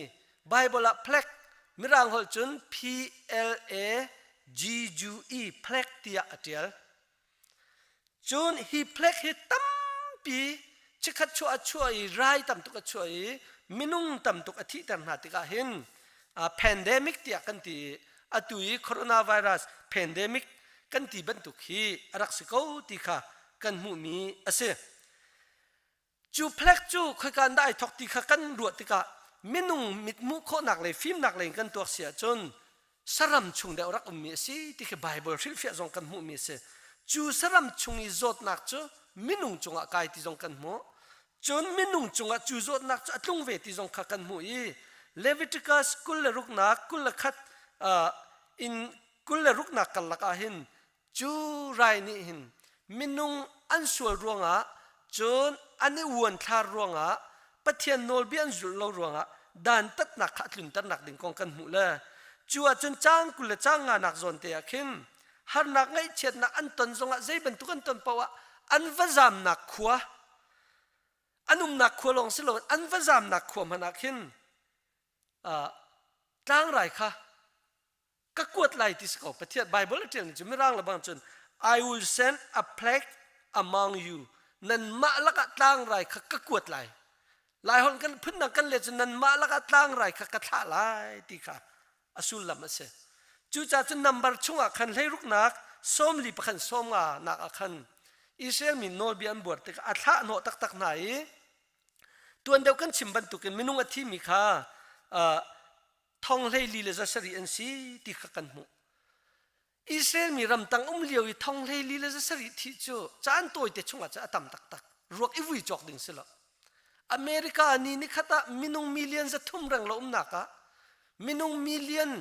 ไบเบิลเพล็กมิรังหอลจุน PLAGUE เพล็กที่อัตเตลจุนฮีเพล็กฮีตั้มปีชิคัดช่วยช่วยไรตั้มตุกช่วยมินุงตั้มตุกอาทิตย์ตั้มนาติกาเห็นpandemic ที่กันที่อตุยโคโรนาไวรัส pandemic กันที่บรรทุกฮีรักษาเขาที่ค่ะกันมุมีอาเซจูเพล็กจูเคยการได้ทอกที่ค่ะกันรวดที่ค่ะมินุงมิดมุโคนักเลยฟิล์มนักเลยกันตัวเสียจนสรัมชุงเดารักมีสิที่คือไบเบิลฟิลเฟียจงกันมุมีเสจูสรัมชุงอีจดนักจูมินุงจงอากายที่จงกันมุจนมินุงจงอจูจดนักจูตุงเวที่จงขักันมุยเลวิติกัสกุลรุกนักกุลขัดอินกุลรุกนักกันลักอาหินจูไรนี่หินมินุงอันสวยรวงจนอันนี้วนทารวงปะเทียนโนลเบียนจุลรวงดันตัดนักขัดลุนตัดนักดิ่งกองกันมุเลยจัวจนจ้างกุลจ้างงานักจนเตียขินฮาร์นักไงเช็ดนักอันตนจงใจบรรทุกอันตนเพราะว่าอันวะจามนักขัวอันนักขัวลงสิโลอันวะจามนักขัวมันนักขินจ้างไรคะก็กวดไรที่สกปรกเทียนไบเบิลเทียนจะไม่ร่างระบางจน I will send a plague among you นั่นมาละก็จ้างไรคะก็กวดไรหลายคนกันพึ่งนักกันเลยจนนั้นมาละก็จ้างไรคะก็ท่าไรที่ค่ะอสุลละมาเสจู่จ่าจนนับบัรช่วงขันให้รุกนักส้มลีปขันส้มนักขันอิสราเอลมีโนเบียนบวชแต่อัฐะโนตักไหนตัวเดียวกันชิมบรรทุกันมินุงอธิมีค่ะทองเลยลีเลจะสรีอันซีที่ขกันมุอิสราเอลมีรำตังเลียวทองเลยลีเลจะสรีที่จู่จานตัวเด็ดช่วงอาจจะตั้มตักรวกอีวิจอกดิ่งสิละอเมริกานี่ขัดมินุงมิลเลียนจะทุ่มแรงลมนัก minung million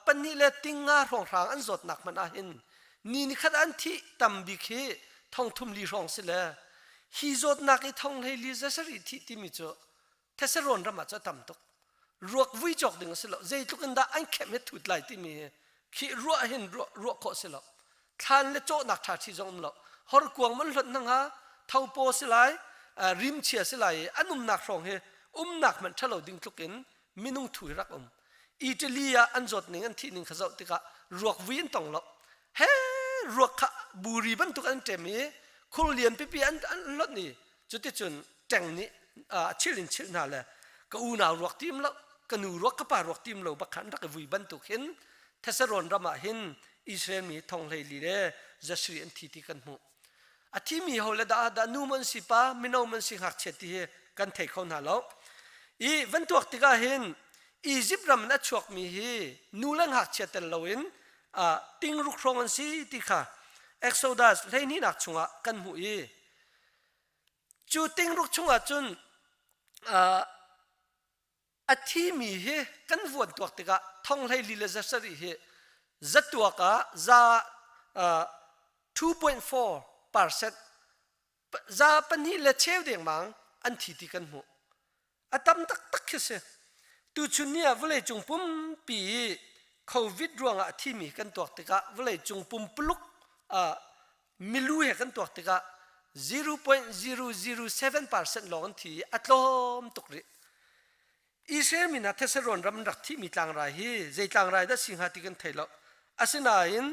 pani le tinga rong rang an zot nak man a hin ni khat an thi tam bi khe thong thum li rong se le hi zot nak I thong le li za sari thi ti mi cho thesaron ra ma cha tam tok ruak vui chok ding se lo zei tuk an da an khem he thut lai ti mi khi ruak hin ruak ko se lo than le cho nak tha thi jong lo hor kuang man lot nang ha thau po se lai rim chia se lai anum nak rong he nak man thalo ding tukin minung thui rak Italia an zot ning an thi ning khazau tika ruak win tong lo he ruak kha buri ban tuk an temi khul lian pi an lot ni chuti chun teng ni chilin chil na le ka u na ruak tim lo ka nu ruak ka pa ruak tim lo ba khan rak vui ban tuk hin thesaron rama hin Israel mi thong lei li le jasri an thi ti kan mu athi mi hole da nu man si pa mino man si hak cheti he kan thei khon ha lo I van tuak tika hin Egypt ram na chuak mi hi nulang hak chetel loin ting ruk rong an si tika Exodus lei ni nak chunga kan mu I chu ting ruk chunga chun athi mi hi kan vuan tuak tika thong lei li le zasari hi zatuaka za 2.4% za pani le cheu deng mang an thi ti kan mu atam tak khise tu chunia vle chungpum pi covid ruanga thimi kan tok tika vle chungpum pluk milu he kan tok tika 0.007% long thi atlom tukri Israel mina thesaron ram rak thi mi tlang rai hi zei tlang rai da singha ti kan thailo asina in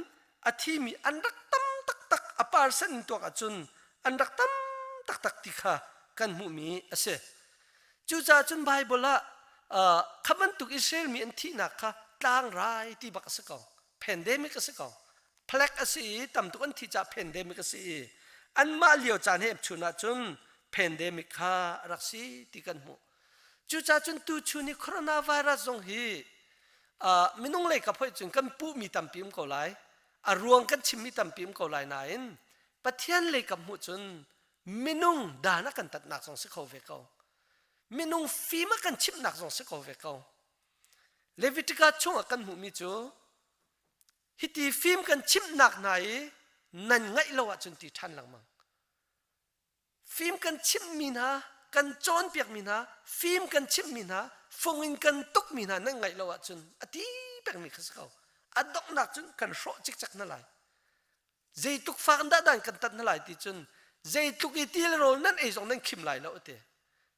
athimi an rak tam tak a person tok achun an rak tam tak tikha kan mu mi ase chu cha chun bible la khaman tuk Israel mi an thi na kha tlang rai ti bak se ko pandemic se ko plek ase tam tuk an thi cha pandemic ase an ma liao chan he chuna chun pandemic kha raksi ti kan mu chu cha chun tu chuni coronavirus jong hi minung le ka phoi chun kan pu mi tam pim ko lai ruang kan chim mi tam pim ko lai na in pathian le ka mu chun minung dana kan tat nak jong se kho ve ko minung fima kan chim nak jong se ko ve ko Levitica chung kan mu mi chu hiti film kan chim nak nai nan ngai lo wa chun ti than lang mang film kan chim min ha kan chon piak min ha film kan chim min ha fongin kan tuk min ha nan ngai lo wa chun ati pek mi khas ko adok nak chun kan ro chik chak na lai zei tuk fa kan da dan kan tat na lai ti chun zei tuk I ti rol nan e jong nan khim lai lo te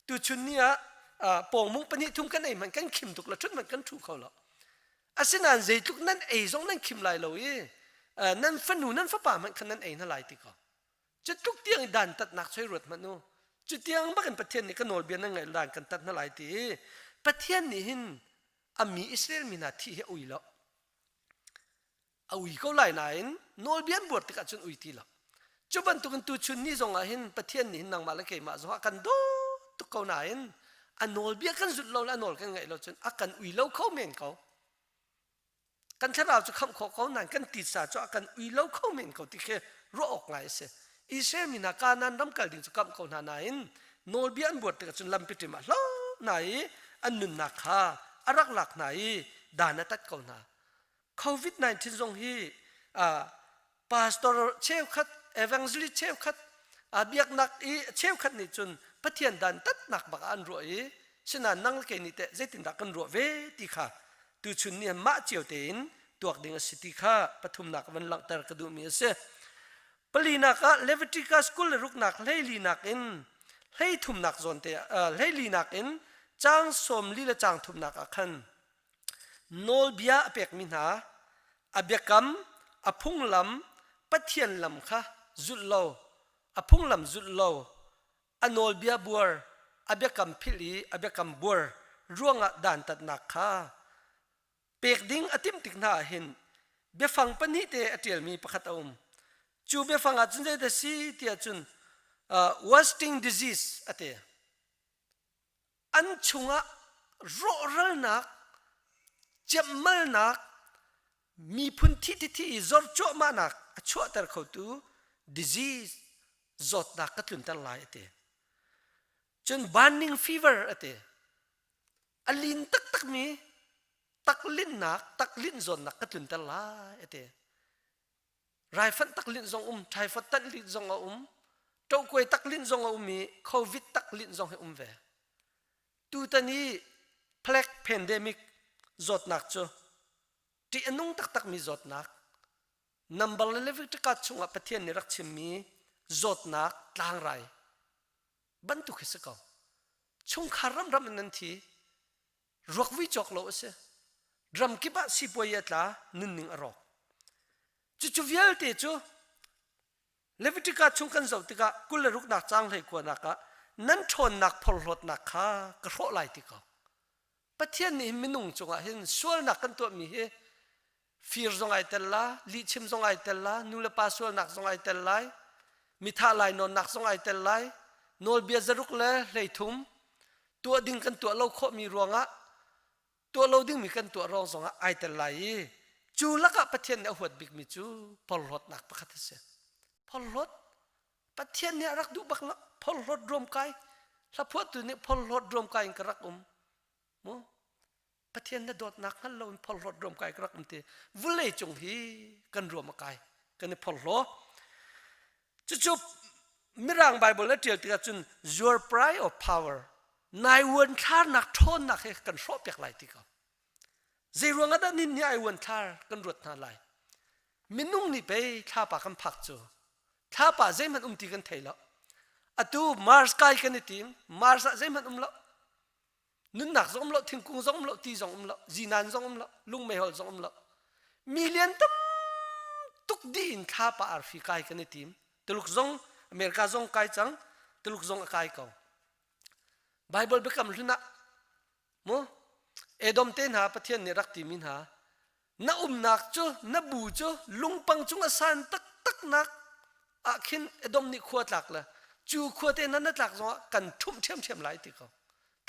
tu chun nia pong mung pani thum kan ei man kan khim tuk la chun man kan thu kho lo asinan zei tuk nan e jong nan khim lai lo I nan fanu nan fa pa man kan nan ei na lai ti ko chu tuk tiang dan tat nak choi rut man nu chu tiang ba kan pathian ni kan nol bian na ngai dan kan tat na lai ti pathian ni hin ami Israel mi na thi he ui lo ui ko lai na in nol bian bor ti ka chun ui ti lo chu ban tu kan tu chun ni jong a hin pathian ni nang ma la ke ma zo kan do tu ko na in anol bia kan zut lo la nol kan ngai lo chun akan ui lo kho men ko kan thara chu kham kho ko nan kan ti sa chu akan ui lo kho men ko ti khe ro ok ngai se Israel mi na ka nan ram kal ding chu kam ko na na in nol bian bor ti ka chun lam piti ma lo nai anun na kha arak lak nai dana tat ko na COVID-19 jong hi pastor cheu khat evangelist cheu khat biak nak I cheu khat ni chun pathian dan tat nak bak an ro I sina nang ke ni te zaitin da kan ro ve ti kha tu chun ni ma cheu te in tuak ding city kha pathum nak van lang tar ka du mi se palina ka Leviticus school ruk nak leili nak in lei thum nak zon te leili nak in chang som li la chang thum nak akhan nol bia apek min ha abyakam aphung lam pathian lam kha zullo aphung lam zullo anol bia buar abyakam phili abyakam buar ruanga dan tat nak kha pek ding atim tik na hin be fang pani te atel mi pakhat chu be fang a chun de si ti a chun wasting disease ate an chunga ro ral nak jamal nak mi phun thi zor cho ma nak a cho tar kho tu disease zot na katlun tan lai ate chun burning fever ate alin tak mi ตักลิ้นหนักตักลิ้นจนหนักก็ตุนตะลาเตไรฟันตักลิ้นจงไทยฟันตักลิ้นจงเจ้ากวยตักลิ้นจงมีโควิดตักลิ้นจงให้เวตูตานี้เพล็กแพนเดมิกจดหนักจ้ะที่อนุงตักมีจดหนักนับบัลเลวิตกัดชงปะเทียนนิรักชิมีจดหนักต่างไรบรรทุกให้สกาวชงคารำนันทีรวกวิจกโลเสรำกิบะสิปวยตลานินนิงอรอกจู่ๆเวลเตจูเลวิติกาชงกันจาวติกากุลรุกนักจางเลยกว่านักนั้นชนนักพลรถนักข้ากระโดดไหลติกาปะเทียนนี่มินุงจงเห็นส่วนนักกันตัวมีเฮฟีร์จงไอเตลลาลิชิมจงไอเตลลานูเลปาส่วนนักจงไอเตลไลมิทาไลนอนนักจงไอเตลไลโนลเบียจรุกเล่เลยทุ่มตัวดิ่งกันตัวเราโคมีรวงตัวเราดิ่งมีกันตัวรองจงไอเตลไลจูลักปะเทียนเอาหัวบิกมิจูพลรถนักประคัตเสียพลรถปะเทียนเนี่ยรักดูบักละพลรถรวมกายถ้าพวกตัวนี้พลรถรวมกายก็รักมั้งปะเทียนเนี่ยโดดนักฮัลโหลพลรถรวมกายก็รักตีวุ้เลยจงฮีกันรวมกายกันในพลรถจุบมิรังไบเบิลและเดียวกันจน your pride of power นายวันท่านักโทษนักให้กันชอบอยากไหลตีกันเจรวงกันนินยายวันท่ากันรวดนาไหลมินุ่งนี่ไปท่าปากคำผักจูท่าปากเจมันตีกันเทละอะตูมาร์สกายกันในทีมมาร์สเจมันละนุนหนักจงละทิ้งกุ้งจงละตีจงละจีนันจงละลุงไม่หอลจงละมิเลียนตั้มตุกดีนท่าปากอาร์ฟิกายกันในทีมตลุกจงอเมริกาจงกายจังตลุกจงกายเขาไบเบิลเบคำลุนะมั้งเอดอมเตนหาปะเทียนเนี่ยรักตีมินหาน้านักจูน้าบูจูลุงปังจุงอาสันตักนักอาคินเอดอมนี่ขวดหลักละจูขวดเตนนั้นหลักจงกันทุ่มเทียมไหลติเขา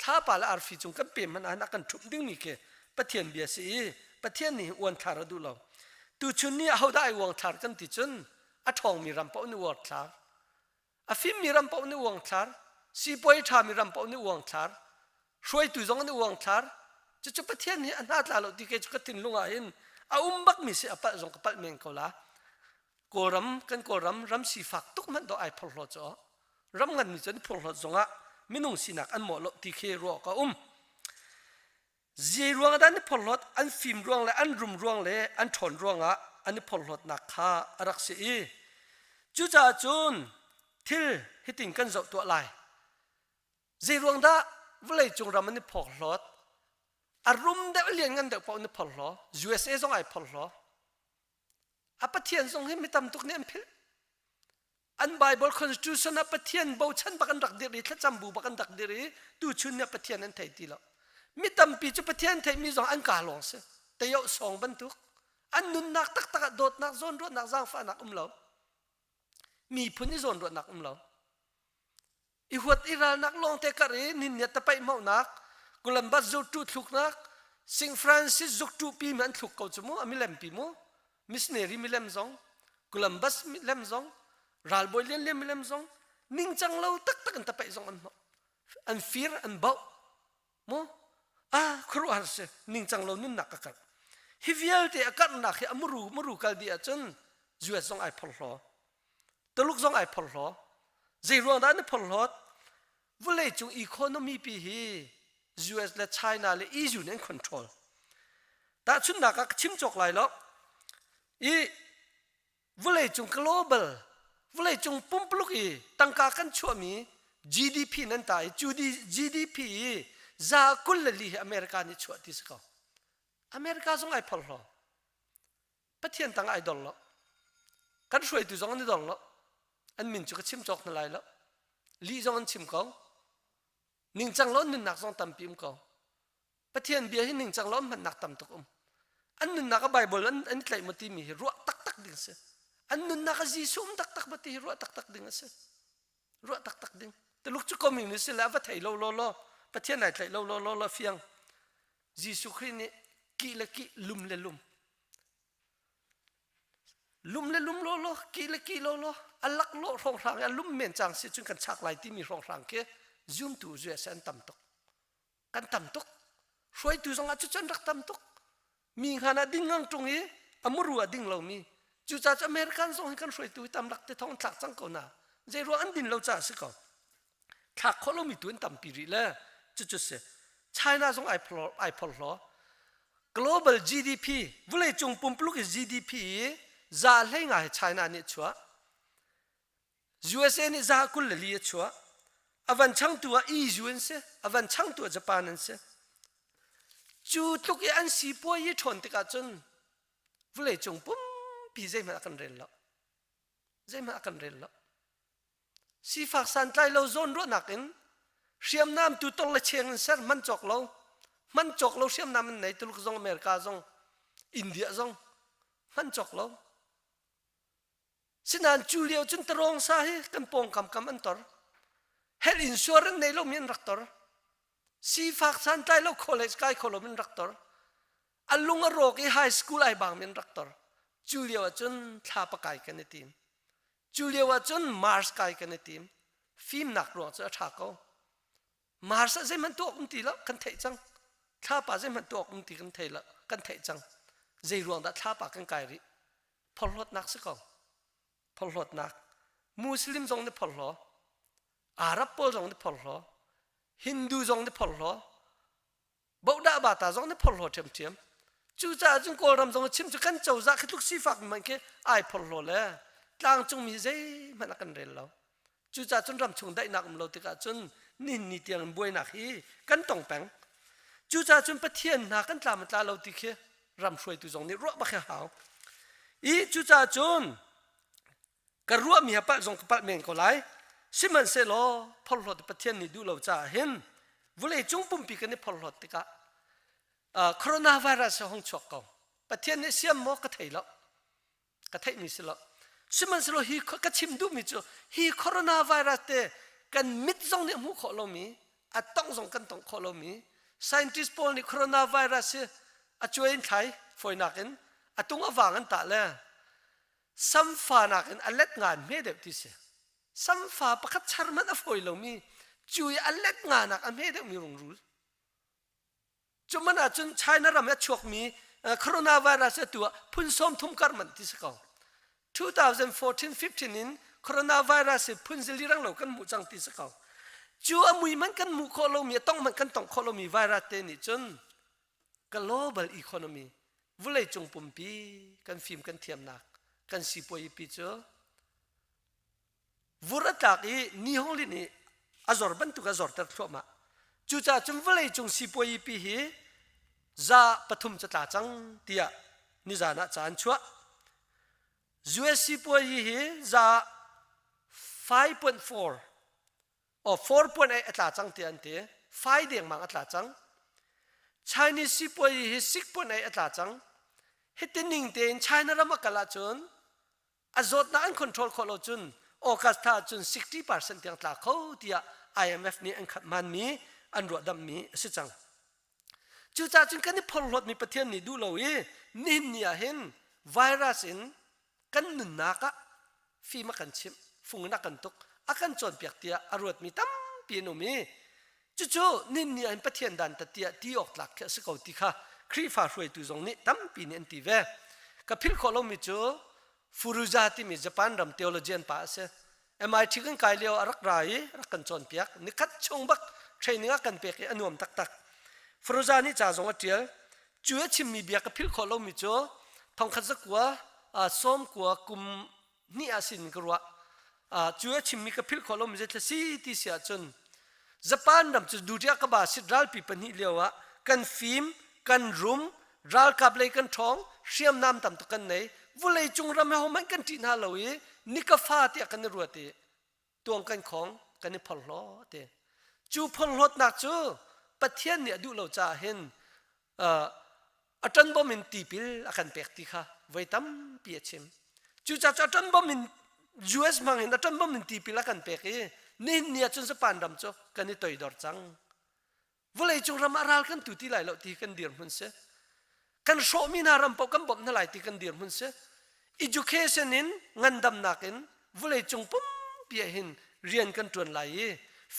ถ้าป่าละอาร์ฟิจงกันเปลี่ยนมันนักกันทุ่มดิ้งมีเกปะเทียนเบียสีปะเทียนนี่วันทาร์ดูเราตูชุนนี่เอาได้วงทาร์กันติจุนอาทองมีรำเป้านี่วงทาร์อาฟิมมีรำเป้านี่วงทาร์ซีปอยทามีรำเป้านี่วงทาร์ช่วยตุจงนี่วงทาร์จะปะเทียนนี่อันนั้นเราที่เกจุกตินลุงอาอินบักมีเสียปะจงกับปะเมงเขาละกอรำสีฝักทุกมันต่อไอพลรจ่อรำเงินมีจนพลรจงมินุงสินักอันหมอลที่เครัวก็จีรวงด้านนี้พลรอันฟิมรวงเลยอันรุมรวงเลยอันถอนรวงอันนี้พลรนักข้ารักสีจุจ่าจุนทิลฮิติงกันจบตัวลายจีรวงด้าเวลาจงรำอันนี้พลรอารมณ์เดวเลียนกันเด็กพอนี่พลล้อ USA ส่งไอ้พลล้ออาปะเทียนส่งให้ไม่ทำทุกเนี่ยพิลอัน Bible Constitution อาปะเทียนบ่าวฉันบักันดักเดรีถ้าจำบูบักันดักเดรีดูชุนเนี่ยปะเทียนนั้นไทยตีแล้วไม่ทำปีจุปะเทียนไทยมีสองอันกาลงเสียแต่ยกสองบรรทุกอันนุนนักตักโดดนักโซนรถนักจางฟ้านักเรามีพื้นที่โซนรถนักเราอีหัวอีรานักลงเตะกระเรนินเนี่ยตะไปเมานักกุลัมบัสจุดทุกนักซิงฟรานซิสจุดทุปีมันทุกเขาจมูกมิเลมปีมูมิสเนรีมิเลมซองกุลัมบัสมิเลมซองรัลบอยเลียนมิเลมซองนิ่งจังเราตักกันตะไปซองอันฟีร์อันเบามูครูอาร์เซนิ่งจังเรานุ่นนักกันฮิวิเอลเตะกันนักเฮอมรูกัลดีอาจนจูเอซองไอพอลล้อตลุกซองไอพอลล้อเจรวงด้านนี้พอลล้อวุเลยจงอีโคโนมีปีฮี US และ China และ EU นั้น control แต่ชุดนักชิมจกไหลแล้วอีวุเลยจง global วุเลยจงปุ่มปลุกอีตั้งการกันชัวมี GDP นั้นตาย GDP จะกุลลีอเมริกานี่ชัวที่สกออเมริกาส่งไอพอลล้อปะเทียนตั้งไอดอลล้อกันช่วยตัวจงอันนี้ดอลล้ออันมินจุกชิมจกนั่นไหลแล้วลีจงอันชิมเขานิ่งจังล้นนินนักส่งตำพิมเขาประเทศเบียให้นิ่งจังล้นมันนักตำตุกอันนินนักใบเบิลอันนี้ไหลมาตีมีรัวตักดิ่งเสียอันนินนักจีซุ่มตักมาตีรัวตักดิ่งเสียรัวตักดิ่งแต่ลูกจุกมีมิสแล้วว่าไทยโลประเทศไหนไทยโลเฟียงจีสุครีนี่กี่ละกี่ลุมเลลุมโลกี่ละกี่โลอัลลักโลรองรังอัลลุมเมนจังเสียจนกันชักไหลที่มีรองรังเกzoom tu zue sen tam tok kan tam tok shoi tu zong a chu chen rak tam tok มีขนาดดิ้งงังตรงนี้อมรัวดิ้งเรามีจู่จ้าอเมริกันส่งให้กันช่วยตัวตามหลักแต่ท้องถักจังก่อนนะใจรัวอันดินเราจ้าสิก่อนถักเขาเรามีตัวตามปีริแล้วจุดเสียไชน่าส่งไอพอลล้อ global GDP วุ้เลยจงปุ่มปลุก GDP จะเล่งไงไชน่าเนี่ยชัว USA นี่จะกุลเลยชัวอวันช่างตัว EU นั่นเสียอวันช่างตัวญี่ปุ่นนั่นเสียจู่ตุกอันสีปัวยี่ทนติกาจนวุ้เลยจงปุ่มปีใจมันกันเร็วแล้วใจมันกันเร็วแล้วสีฝากสันใจเราโซนรู้นักอินเสียมน้ำตุตงละเชียงเสร็จมันจกเราเสียมน้ำมันไหนตุลกซงอเมริกาซงอินเดียซงมันจกเราสินันจูเลียวจนตรองสาเหกันปองคำอันตรเฮลอินชัวรันในเรามีนรักตรสีฝากสันใจเราคอลเลจไกด์คอลมีนรักตรอัลลุงอโรกไฮสคูลไอบางมีนรักตรจูเลียวจนท่าปะไกกันในทีมจูเลียวจนมาร์สไกกันในทีมฟิล์มหนักรวงจะทักเขามาร์สจะมันตัวอุ้มตีแล้วกันเทจังท่าปะจะมันตัวอุ้มตีกันเทละกันเทจังใจรวงดัดท่าปะกันไกริพลดนักสักก่อนพลดนักมุสลิมจงได้พลดอาหรับพลจงได้พลดฮินดูจงได้พลดบาวดาบาตาจงได้พลดเทียมจู่จ้าจงโกรำจงชิมจุกันเจ้าจากทุกสีฝักมันแค่ไอพลดเลยต่างจงมีใจมันกันเร็วแล้วจู่จ้าจนรำชงได้นักมันเราติกาจนนี่เตียงบวยนักฮีกันต้องแปงจู่จ้าจนปะเทียนนักกันตามมันตาเราติเครำช่วยตุจงนี่รัวบักหาวอีจู่จ้าจนกระรัวมีฮะปะจงกระปะเมงก็ไหลสิมันเสลอพลดปะเทียนนี่ดูเราจ้าเห็นวุเลยจงปุ่มปีกันนี่พลดติกาโคโรนาไวรัสห้องช็อกก่อนปะเทียนนี่เสียมมอกระเทยแล้วกระเทยนี่สิละสิมันสิละฮีกระชิมดูมิจูฮีโคโรนาไวรัสเตกันมิดซงเนี่ยมูขอเรามีอัดต้องซงกันต้องขอเรามี scientist พอนี่โคโรนาไวรัสอัดช่วยไทยฝอยนักกันอัดตุงอวางกันตาเลยสัมฟานักกันอันเล็ดงานไม่เด็ดที่เสียสัมฟาประคัดชาร์มันอฝอยเรามีจุยอันเล็ดงานนักอันไม่เด็ดมีรงรู้จุมันอาจจะใช้นารำยัดชกมีโคโรนาไวรัสตัวพุ่นส้มทุ่มการมันที่สกอง2014-15นี้โคโรนาไวรัสพุ่นสิลิรังเรากันหมู่จังที่สกองจู่อามุยมันกันหมู่โคโลมีต้องมันกันต้องโคโลมีไวรัสเตนี่จน global economy วุเลยจงปุ่มปีกันฟิล์มกันเทียมนักกันสิปวยปีเจอวุระจากอีนิฮงลินี่อาจอร์บันตุกอาจอร์ตัดทั่วมาจู่จ้าจงวุเลยจงสิปวยปีฮีจะปฐุมจะตาจังเตียนิจานะจานชัวUS สิปวยฮีจะ 5.4 or 4.8 อัตราจังเตียนเตีย5เดียงมังอัตราจัง Chinese สิปวยฮี 6.8 อัตราจังเฮตินิงเตียน China รำมักกะลาจนอาจอดนั้น control ขอเราจนโอกาสถ้าจน 60% เตียงตาเขาเตีย IMF นี่อันขัดมันมีอันรวดดำมีสิจังจู่จ้าจึงกันนี่พลลดมีประเทศนี้ดูเรานี่เนี่ยเห็นไวรัสกันหนุนนักฟีมากันชิมฟุงนักกันตุกอากันจนเปียกเตียอรวดมีตั้มเปียโนมีจู่นี่เนี่ยเห็นประเทศดันตะเตียที่ออกหลักแค่สกาวติค่ะครีฟ้าช่วยตุจงนี่ตั้มปีนี้อันตีเวกับพิลโคลมิจูฟูรุจาติมีญี่ปุ่นรำ Theology ป้าเส MIT กันไกลเลี้ยวรักไรรักกันจนเปียกนี่คัดชงบักเทรนนิ่งกันเปียกอันวมตักฟรูจานี่จ่าจงว่าเดียวจู่ชิมมีเบียกับพิลโคลมิจูทองขัดสักว่าส้มกว่ากุมนี่อาศินกว่าจู่ชิมมีกับพิลโคลมิจูที่ที่เสียจนญี่ปุ่นรำจะดูที่กับบ้านสิรัลปีปนิเลี้ยวกันฟิล์มกันรุมรัลกับเลยกันทองเชื่อมน้ำต่ำตุกันไหนวุเลยจงรำให้มันกันที่น่าเรานี่ก็ฟาที่กันรัวเตะตัวกันของกันนี่พลล้อเตะจู่พลล้อหนักจู่ประเทศเนี่ยดูเราจะเห็นอาจารย์บ่มินตีพิลอาการเปียกที่ค่ะไว้ตั้มเปียชิมจู่จะอาจารย์บ่มิน US มังเห็นอาจารย์บ่มินตีพิลอาการเปียกนี่เนี่ยจนสปานดำจู่กันนี่ต่อยดอร์จังวุเลยจงรำอาราลกันตุที่ไหลเราที่กันเดียร์มันเสกันโชมินารำปกันบ่มนั่นไหลที่กันเดียร์มันเสeducation นินงันดำนักนวุเลยจงปุ่มเปียหินเรียนกันจวนไหล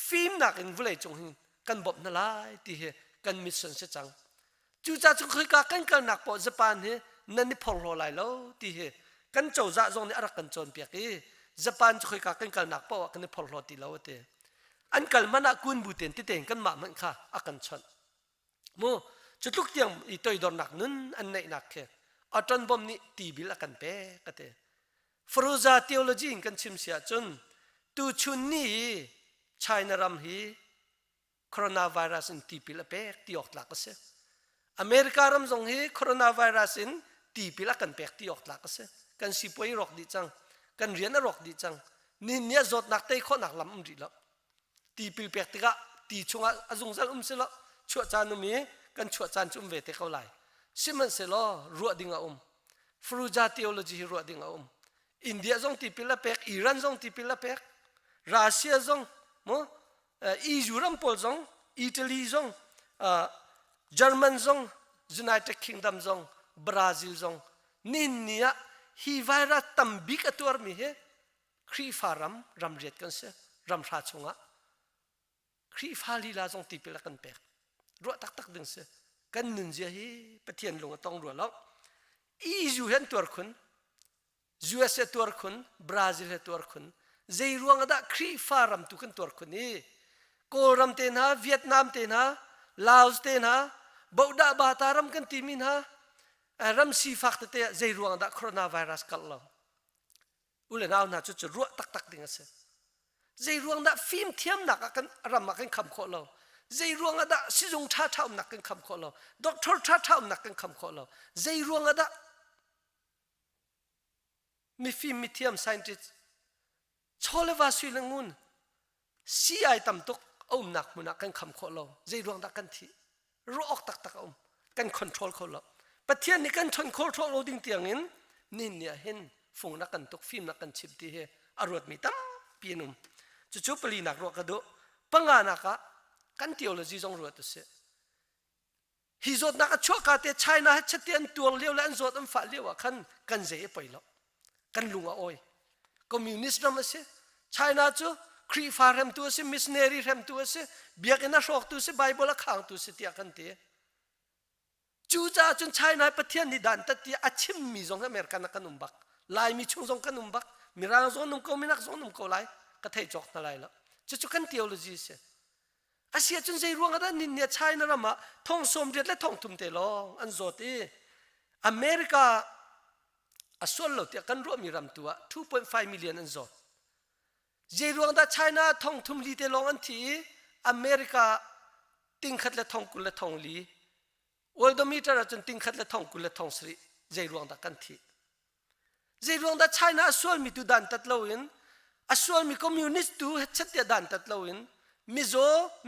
ฟิล์มนักนวุเลยจงหินกันบ่มนั่นไหลที่กันมิสซันเสจัง จูจ่าจงเคยกากันกันหนักปอญี่ปุ่นเฮนั่นนี่พอรอไหลแล้วที่เฮกันเจ้าจ่าจงนี่อะไรกันจนเปียกญี่ปุ่นจะเคยกากันกันหนักปอกันนี่พอรอตีแล้วเตอันกันมันนักกุนบุเตนที่เตงกันมามันค่ะอากันชนมูจุดลุกเตียงอีตัวดอนหนักนั้นอันไหนหนักแค่อัตรันบอมนี่ตีบิลกันเป๊ะก็เตฟรูซา theology กันชิมเสียจนตูชุนนี่ไชน่ารำฮีโคโรนาไวรัสinตีบิลเป๊ะตีออกหลักก็เสียอเมริการำจงฮีโคโรนาไวรัสinตีบิลกันเป๊ะตีออกหลักก็เสียกันสิป่วยรอกดีจังกันเรียนรอกดีจังนี่เนี่ยจดหนักเตยข้อหนักลำอุ้มดีแล้วตีบิลเป๊ะตีกะตีชงอาจงจันอุ้มเสียแล้วชั่วจานุมีกันชั่วจานจุ่มเวทเขาไหลซิมันเสลอรัวดิ่งอาฟรูจา theology รัวดิ่งอาอินเดียจงตีพิลาเป็กอิรันจงตีพิลาเป็กรัสเซียจงมั้งยูโรปจงอิตาลีจงเยอรมันจง United Kingdom จงบราซิลจงนินเนียฮีไวรัสตัมบิกตัวมีเหครีฟารำเรียดกันเสรำราชงะครีฟาลีลาจงตีพิลากันเป็กรัวตักดึงเสกันนึงเจฮีปะเทียนลงต้องรัวแล้วยูเห็นตัวคุณ USA ตัวคุณบราซิลตัวคุณใจรวงได้ครีฟารำตุกันตัวคุณนี่โกรัมเตนะเวียดนามเตนะลาวเตนะบาวดาบาตารำกันทีมินะรำซีฟักเตะใจรวงได้โคโรนาไวรัสกันแล้วอุเลน่าหน้าจุดรัวตักดึงเสใจรวงได้ฟิล์มเทียมหนักกันรำมากันคำขอเราใจรวงได้สิจงท่าเท่าหนักกันคำขอเราด็อกเตอร์ท่าเท่าหนักกันคำขอเราใจรวงได้มีฟิล์มมีเทียมไซน์ติสชอลวาสุลงูนซีไอตัมตุกอุ้มหนักมุนักกันคำขอเราใจรวงได้กันทีรู้ออกตักอุ้มกันคอนโทรลเขาเราปะเทียนนี่กันคอนโทรลเราดิ้งเตียงนี้นี่เนี่ยเห็นฟงนักกันตุกฟิล์มนักกันชิบที่เฮอารวดมีตั้มปีนุ่มจู่ๆปลีนักรัวกระดูปังงานักกันเที่ยวเลยจีจงรัวตัวเสียฮิจดนักชั่วกาเตชัยนะชัดเตียนตัวเลี้ยวและอันจดอันฝ่าเลี้ยวขันกันเจ๋ไปแล้วกันลุงอ้อยคอมมิวนิสต์รำเสียไชน่าจู่ครีฟาร์เรมตัวเสียมิสเนรีเรมตัวเสียเบียกันน่าชอบตัวเสียไบเบิลข้างตัวเสียที่กันเตะจู่จ้าจนไชน่าประเทศนี้ดันตัดที่อาชิมมีจงอเมริกันนักนุ่มบักลายมีช่วงจงกันนุ่มบักมีร่างจงนุ่มเขาไม่นักจงนุ่มเขาไล่ก็เทจอกนั่นไล่แล้วจู่กันเที่ยวเลยจีเสียอาเซียจนใจรวงกันนินเนี่ยใช่นะละมาท่องสมเด็จและท่องทุ่มเตลองอันโจตีอเมริกาอส่วนเราเตียกันรวมมีรำตัว 2.5 มิลลิอน์อันโจใจรวงได้ใช่นะท่องทุ่มลีเตลองอันที่อเมริกาติงขัดและท่องกุลและท่องลีวอลดมิเตอร์จนติงขัดและท่องกุลและท่องสรีใจรวงได้กันที่ใจรวงได้ใช่นะอส่วนมีตุดันตัดเลวินอส่วนมีคอมมิวนิสต์ตัวชัดเจนดันตัดเลวินมิโซ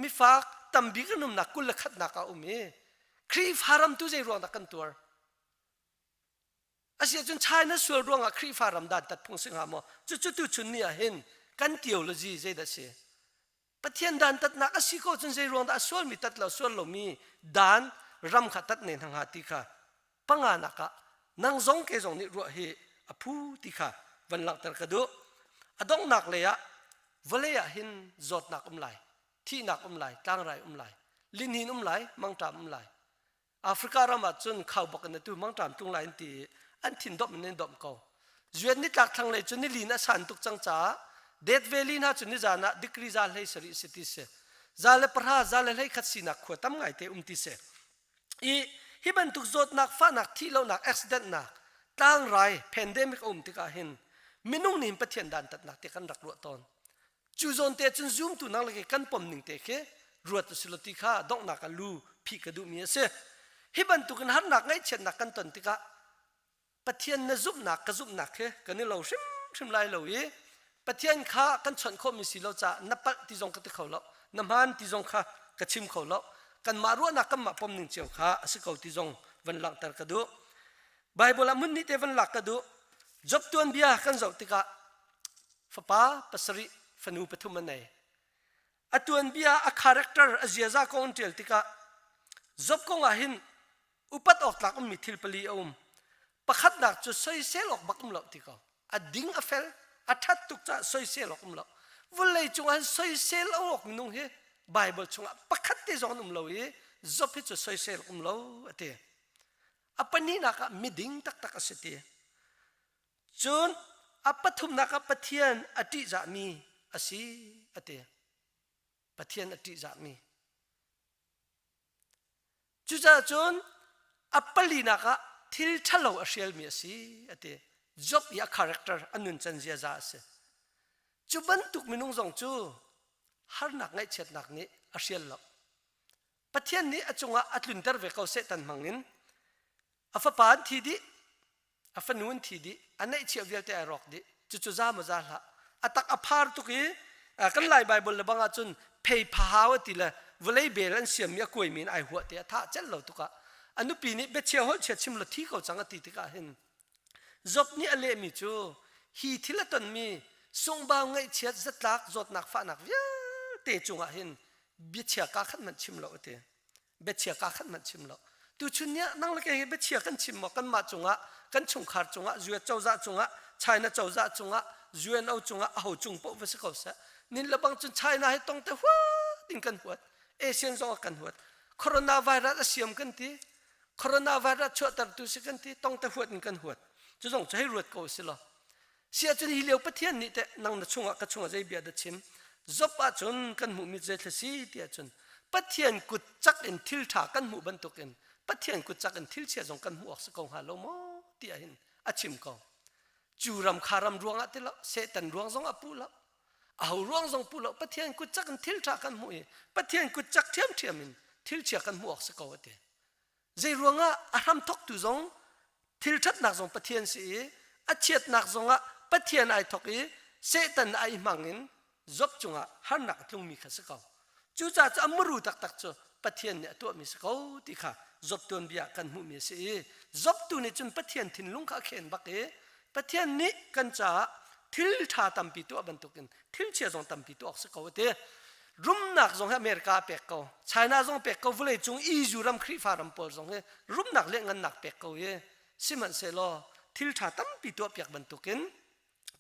มิฟักตัมบิกนุ่มนักกุลขัดนักเอามีครีฟฮารามตุใจรวงนักกันตัวอาเซียจนชายนั้นส่วนรวงครีฟฮารามดันตัดพงสิงหามอจุดตุชุนนี่เห็นกันเที่ยวเลยจีใจดัชเช่ปะเทียนดันตัดนักอาศิโกจนใจรวงดัชส่วนมีตัดแล้วส่วนเรามีดันรำขัดตัดเนทางหาติค่ะปังงานักนังจงเกจงนี่รัวเฮอภูติค่ะวันหลังตัดกระดูอดงนักเลยอะวเลยอะเห็นจดนักไหลที่นักไหลตั้งไรไหลลินหินไหลมังตามไหลแอฟริกาเรามาจนเข้าบอกกันตัวมังตามตรงไหลตีอันถิ่นดอมมันดอมเขาจวนนี่ตักทางเลยจนนี่ลีน่าสันตุกจังจ้าเดดเวลีน่าจนนี่จานะดิกรีจาเลยสริสิติเสจาเลปราจาเลให้ขัดสีนักขวดตั้มไงเตติเสอีฮิบันตุกจดนักฟ้านักที่เรานักอุบิเหตุนักตั้งไรแพนเดมิกติกาเห็นมินุ่งนิมปะเทียนดันตัดนักเตกันรักรัวตอนจูจนเตจนซูมตุนังเลยกันปมหนึ่งเตะเครัวตุสิลติข้าดอกนักลูพีกระดูมีเสฮิบันตุกันหันนักไงเช่นนักกันตนติกาปะเทียนนซุบนักกระซุบนักเคกันนี่เราชิมไล่เราเย่ปะเทียนข้ากันชนข้อมีสิเราจะนับปะที่จงกระติเขาเราน้ำมันที่จงข้ากระชิมเขาเรากันมารัวนักกันมาปมหนึ่งเจียวข้าสิเขาที่จงวันหลังตระกระดูไบเบิลมุนนี่เตวันหลักกระดูจบตัวเบียกันจบติกาฟ้าปัสริฟันูปฐุมันเนอตัวเบียคาแรคเตอร์อาเซียซาคอนเทลติกาจบกงอาหินอุปัตออกหลักมิทิลปลีอมประคัดหนักจะซอยเซลออกบักมลติกาอดิ้งอเฟลอัฐตุกจะซอยเซลออกมลวันเลยจงอันซอยเซลออกนุ่งเฮไบเบิลจงประคัดที่จงนุ่มเลว zop hi chu soisel lo ate apani naka miding tak asete chun apathum naka pathian ati za mi asi ate pathian ati za mi chuja chun apali naka thil thalo asial mi asi ate job ya character anun chanjia za ase chuban tuk minung jong chu har nak ngai chet nak ni asial lo pathian ni achunga atlun tar ve kau se tan mangin afa pan thi di afa nun thi di anai chi avial te arok di chu za ma za la atak aphar tu ki kan lai bible la banga chun phei phawati la volei belan siam ya koi min ai huwa te tha chal lo tu ka anu pi ni be che hol che chim lo thi ko changa ti ti ka hin zop ni ale mi chu hi thilaton mi song ba ngai chet zatlak zot nak fa nak ya te chunga hin bi chia ka khan man chim lo te be chia ka khan man chim lo tu chun nya nang la ke be chia kan chim mo kan ma chunga kan chung khar chunga zue chau za chunga china chau za chunga zuen au chunga ho chung po vese ko sa nin labang chun china he tong te hwa tin kan huat asian zo kan huat coronavirus asiam kan ti coronavirus chot tar tu se kan ti tong te huat kan huat chu jong chai ruat ko se lo sia chun hi leo pathian ni te nang na chunga ka chunga jai bia da chim zopa chun kan mu mi je thasi ti chun pathian kut chak in thil tha kan mu ban to ken pathian kut chak in thil che jong kan mu ok se ko ha lo mo ti a hin achim ko churam kharam ruang ate lo se tan ruang jong apu lo au ruang jong pu lo pathian kut chak in thil tha kan mu e pathian kut chak thiam in thil che kan mu ok se ko ate je ruanga aham thok tu jong thil that nak jong pathian si achiat nak jong a pathian ai thok e se tan ai mangin zop chunga har nak tlung mi kha se ko chu cha cha amru tak chu pathian ne to mi se ko ti kha zop ton bia kan mu mi se zop tu ni chun pathian thin lung kha khen bak e pathian ni kan cha thil tha tam pi to ban to ken thil che jong tam pi to se ko te rum nak jong america pek ko china jong pek ko vule chung i ju ram Khrihfa ram pol jong he rum nak le ngan nak pek ko ye siman se lo thil tha tam pi to pek ban to ken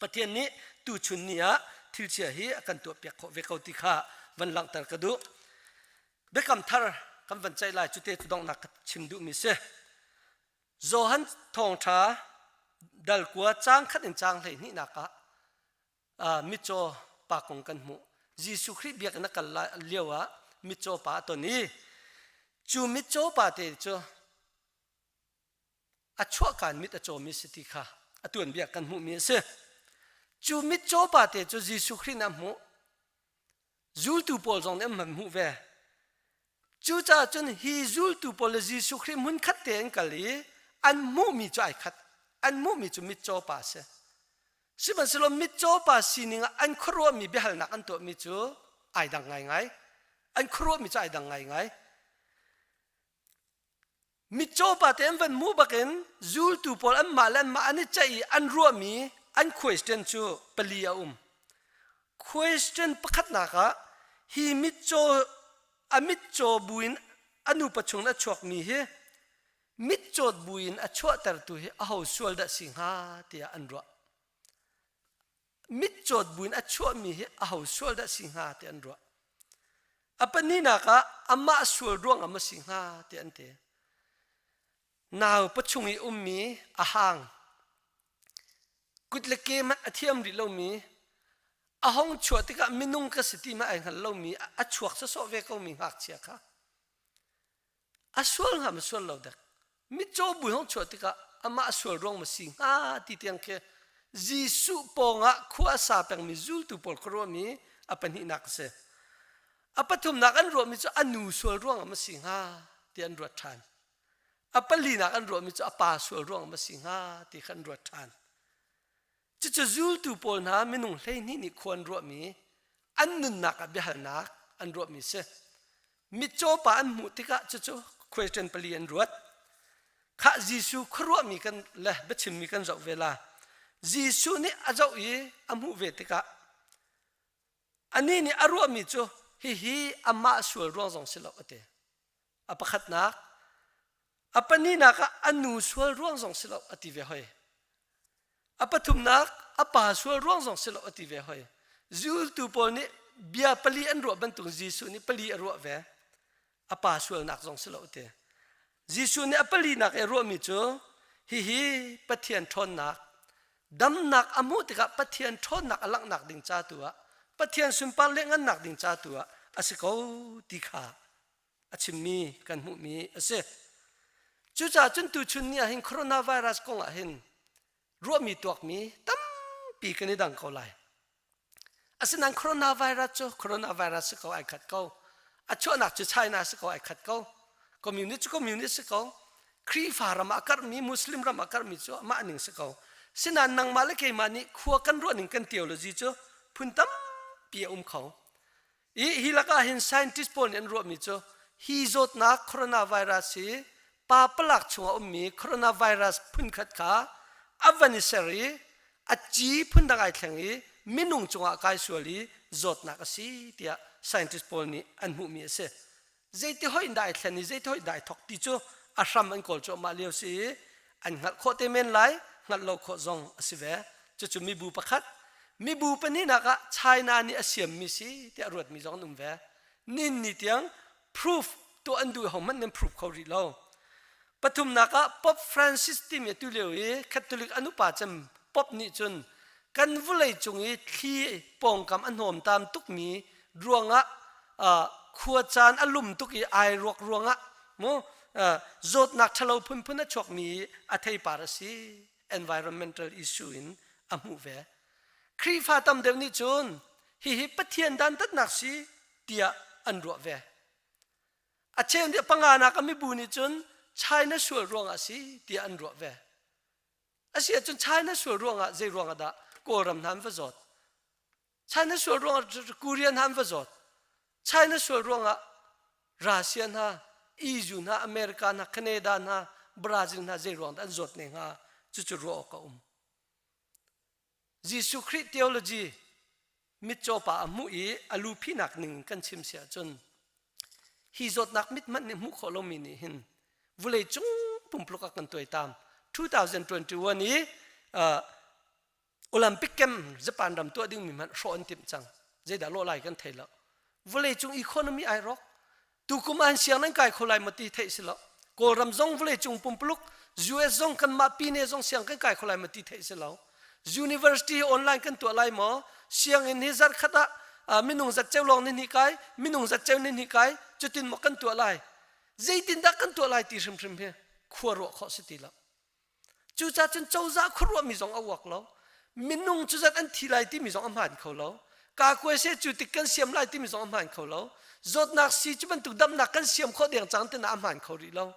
pathian ni tu chun nia thil che hi akan to pek ko ve ko ti kha van lang tar ka du be kam thar kam van chai lai chu te dong nak chim du mi se zo han thong tha dal kwa chang khat in chang le ni naka mi cho pa kong kan mu jisu khri biak na kal lewa mi cho pa to ni chu mi cho pa te cho a chwa kan mi ta cho mi siti kha atun biak kan mu mi se chu mi cho pa te cho jisu khri na mu zul tu pol jong em mu ve chu cha chun hi zul tu pol jisu khri mun khat te an kali an mu mi chai khat an mu mi chu mi cho pa se siban selo mi cho pa sininga an khro mi behal nak an to mi chu ai dang ngai an khro mi chai dang ngai mi cho pa tem van mu baken zul tu pol an malan ma ani chai an ro mi an question chu palia question pakhat na ka hi mi cho amit cho buin anu pachung na chok mi he mit chot buin a chwa tar tu he a ho sual da singha tia an ro mit chot buin a chwa mi he a ho sual da singha te an ro apani na ka amma sual ruang ama singha te an te naw pachungi ummi a hang kutleke ma athiam ri lo mi a hong chwa tika minung ka siti ma ai hal lo mi a chuak sa so ve ko mi hak chia kha a sual ha ma sual lo dak mi cho bu hong chwa tika ama sual rong ma sing ha ti tiang ke jisu ponga khua sa peng mi zul tu pol kro mi apan hi nak se apathum nak an ro mi cho anu sual rong ma sing ha ti an ro than apali nak an ro mi cho apa sual rong ma sing ha ti khan ro than chu zul tu pol na minung hlei ni ni khon ro mi an nun nak a behal nak an ro mi se mi cho pa an mu tika chu question pali an ruat kha jisu khro mi kan la bechim mi kan zau vela jisu ni azau yi amu ve tika ani ni arwa mi chu hi amma sual rong jong silo ate apakhat nak apani nak anu sual rong jong silo ati ve hoi apathum nak apa sual rong jong silo ati ve hoi zul tu pol ni bia pali an ro ban tu jisu ni pali ro ve apa sual nak zong selo te jisu ne apali nak e ro mi chu hi pathian thon nak dam nak amu te ka pathian thon nak alak nak ding cha tua pathian sumpal le ngan nak ding cha tua asiko ti kha achimi kan mu mi ase chu cha chun tu chun nia hin coronavirus ko nga hin ro mi tuak mi tam pi kan dang ko lai asinan coronavirus ko ai khat ko acho nak chu China ko ai khat ko community ko Khrihfa ram akar mi muslim ram akar mi chu ma ning se ko sinan nang malake mani khuwa kan ro ning kan theology chu phuntam pi kho hi laka hin scientist pon en ro mi chu hi zot na coronavirus si pa palak chunga mi coronavirus phun khat kha avanisari achi phun dangai thlangi minung chunga kai suali zot na ka si tia scientist pol ni an hu mi se zeiti hoi dai thlani zeiti hoi dai thok ti chu ashram an kol chu ma leo si an ngal kho te men lai ngal lo kho zong asive chu mi bu pakhat mi bu pani na ka China ni asiam mi si tia ruat mi zong num ve nin ni tiang proof to andu homan nem proof kho ri lo pathum na ka Pope Francis ti mi tu leo e Catholic anu pa cham pop ni chun kan vulai chungi thi pong kam anhom tam tuk mi ruanga khua chan alum tuki ai rok ruanga mo zot nak thalo phun phun chok mi athei parasi environmental issue in amu ve Khrihfa tam dew ni chun hi pathian Dantatnak si tia an ro ve achen dia pangana ka mi bu ni chun China sual ruanga si tia an ro ve asia chun China sual ruanga je ruanga da koram nam va zot China sual ruanga Korean ham va zot China sual ruanga Russia na EU na America na Canada na Brazil na je ruanga an zot ne nga chu ro ka Jesus Christ Theology mit chopa amu e alu phinak ning kan chim sia chun hi zot nak mit man ne mu kholomi ni hin vulei chung pumploka kan toi tam 2021 ni Olympic Game Japan ram to ding mi man ro an tim chang je da lo lai kan thaila vulei chung economy ai rock tu kuman siang nan kai kholai mati thei silo ko ram zong vulei chung pumpluk US zong kan ma pi ne zong siang kan kai kholai mati thei silo university online kan to lai mo siang in hizar khata minung zat chewlong ni kai minung zat chew ni kai chutin mo kan to lai zaitin da kan to lai ti shim he khoro kho sitila chu cha chen chouza khoro mi zong awak lo minung chu zat an thi lai ti mi zong amhan kho lo ka kwe se chu tik kan siam lai ti mi zong amhan kho lo zot nak si chu ban tu dam nak kan siam kho deng chang te na amhan kho ri lo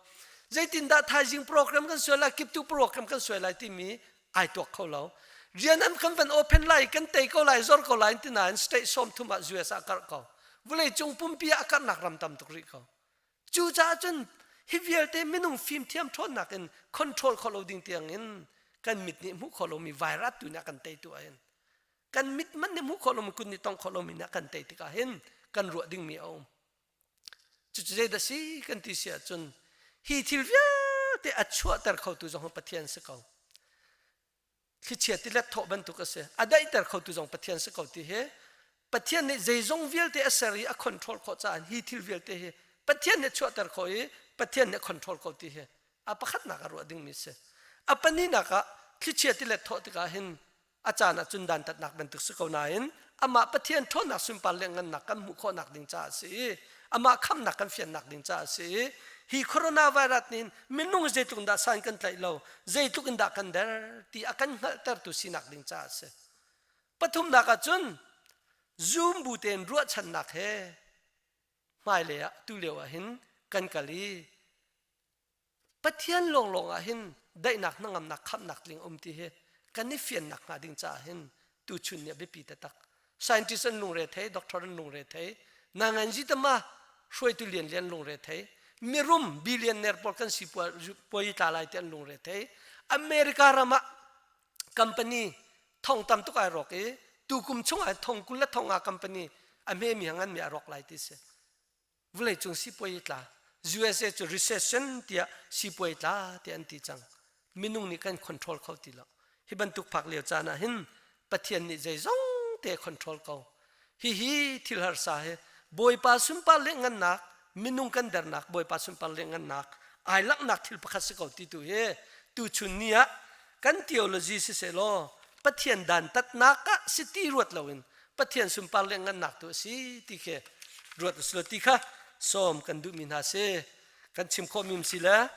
zaitin da thai jing program kan so la kip tu program kan so lai ti mi ai to kho lo rian am kan van open lai kan te ko lai zor ko lai ti nan state som thu ma US akar ko vulei chung pum pi akar nak ram tam tuk ri ko chu cha chen hivial te minung film thiam thon nak en control kholo ding tiang in kan mit ni mu kholo mi virus tu na kan te tu en kan mit man ni mu kholo mi kun ni tong kholo mi na kan te ti ka hen kan ro ding mi om chu je da si kan ti sia chun hi thil via te achua tar kho tu jong pathian se ko khi chia ti let tho ban tu ka se adai tar kho tu jong pathian se ko ti he pathian ne je jong vial te asari a control kho cha hi thil vial te he pathian ne chua tar kho e pathian ne control ko ti he a pakhat na ka ro ding mi se apani na ka khi chia ti let tho ti ka hin achana chun Dantatnak ban tu se ko na in ama pathian thon na simpal le ngan nak kan mu kho nak ding cha se ama kham nak kan fian nak ding cha se hi coronavirus nin minung je tung da san kan tlai lo je tuk in da kan der ti akan tar tu sinak ding cha se pathum na ka chun zoom bu ten ruat chan nak he mai le tu le wa hin kan kali pathian long a hin dai nak nangam nak kham nak ling ti he kan ni fian nak na ding cha hin tu chun ne be pi ta tak scientist an lung re thei doctor an lung re thei nangan ji ta ma shoi tu lian lung re thei mirum billionaire por kan si poi ta lai ten lung re thei America rama company thong tam tu kai rok e tu kum chung a thong kul la thong a company a me mi hangan mi a rok lai ti se vulei chung si poi ta USA chu recession tia si poi ta ti an ti chang minung ni kan control khau ti lo hi ban tuk phak leo chana hin pathian ni jai zong te control ko hi thil har sa he boy pa sum pa le ngan nak minung kan dar nak boy pasun palengan nak ai lak nak thil pakhat se ko ti tu he tu chun nia kan theology se selo pathian dan tat naka siti ruat lawin pathian sum palengan nak tu si ti khe ruat slo ti kha som kan du min ha se kan chim kho mim sila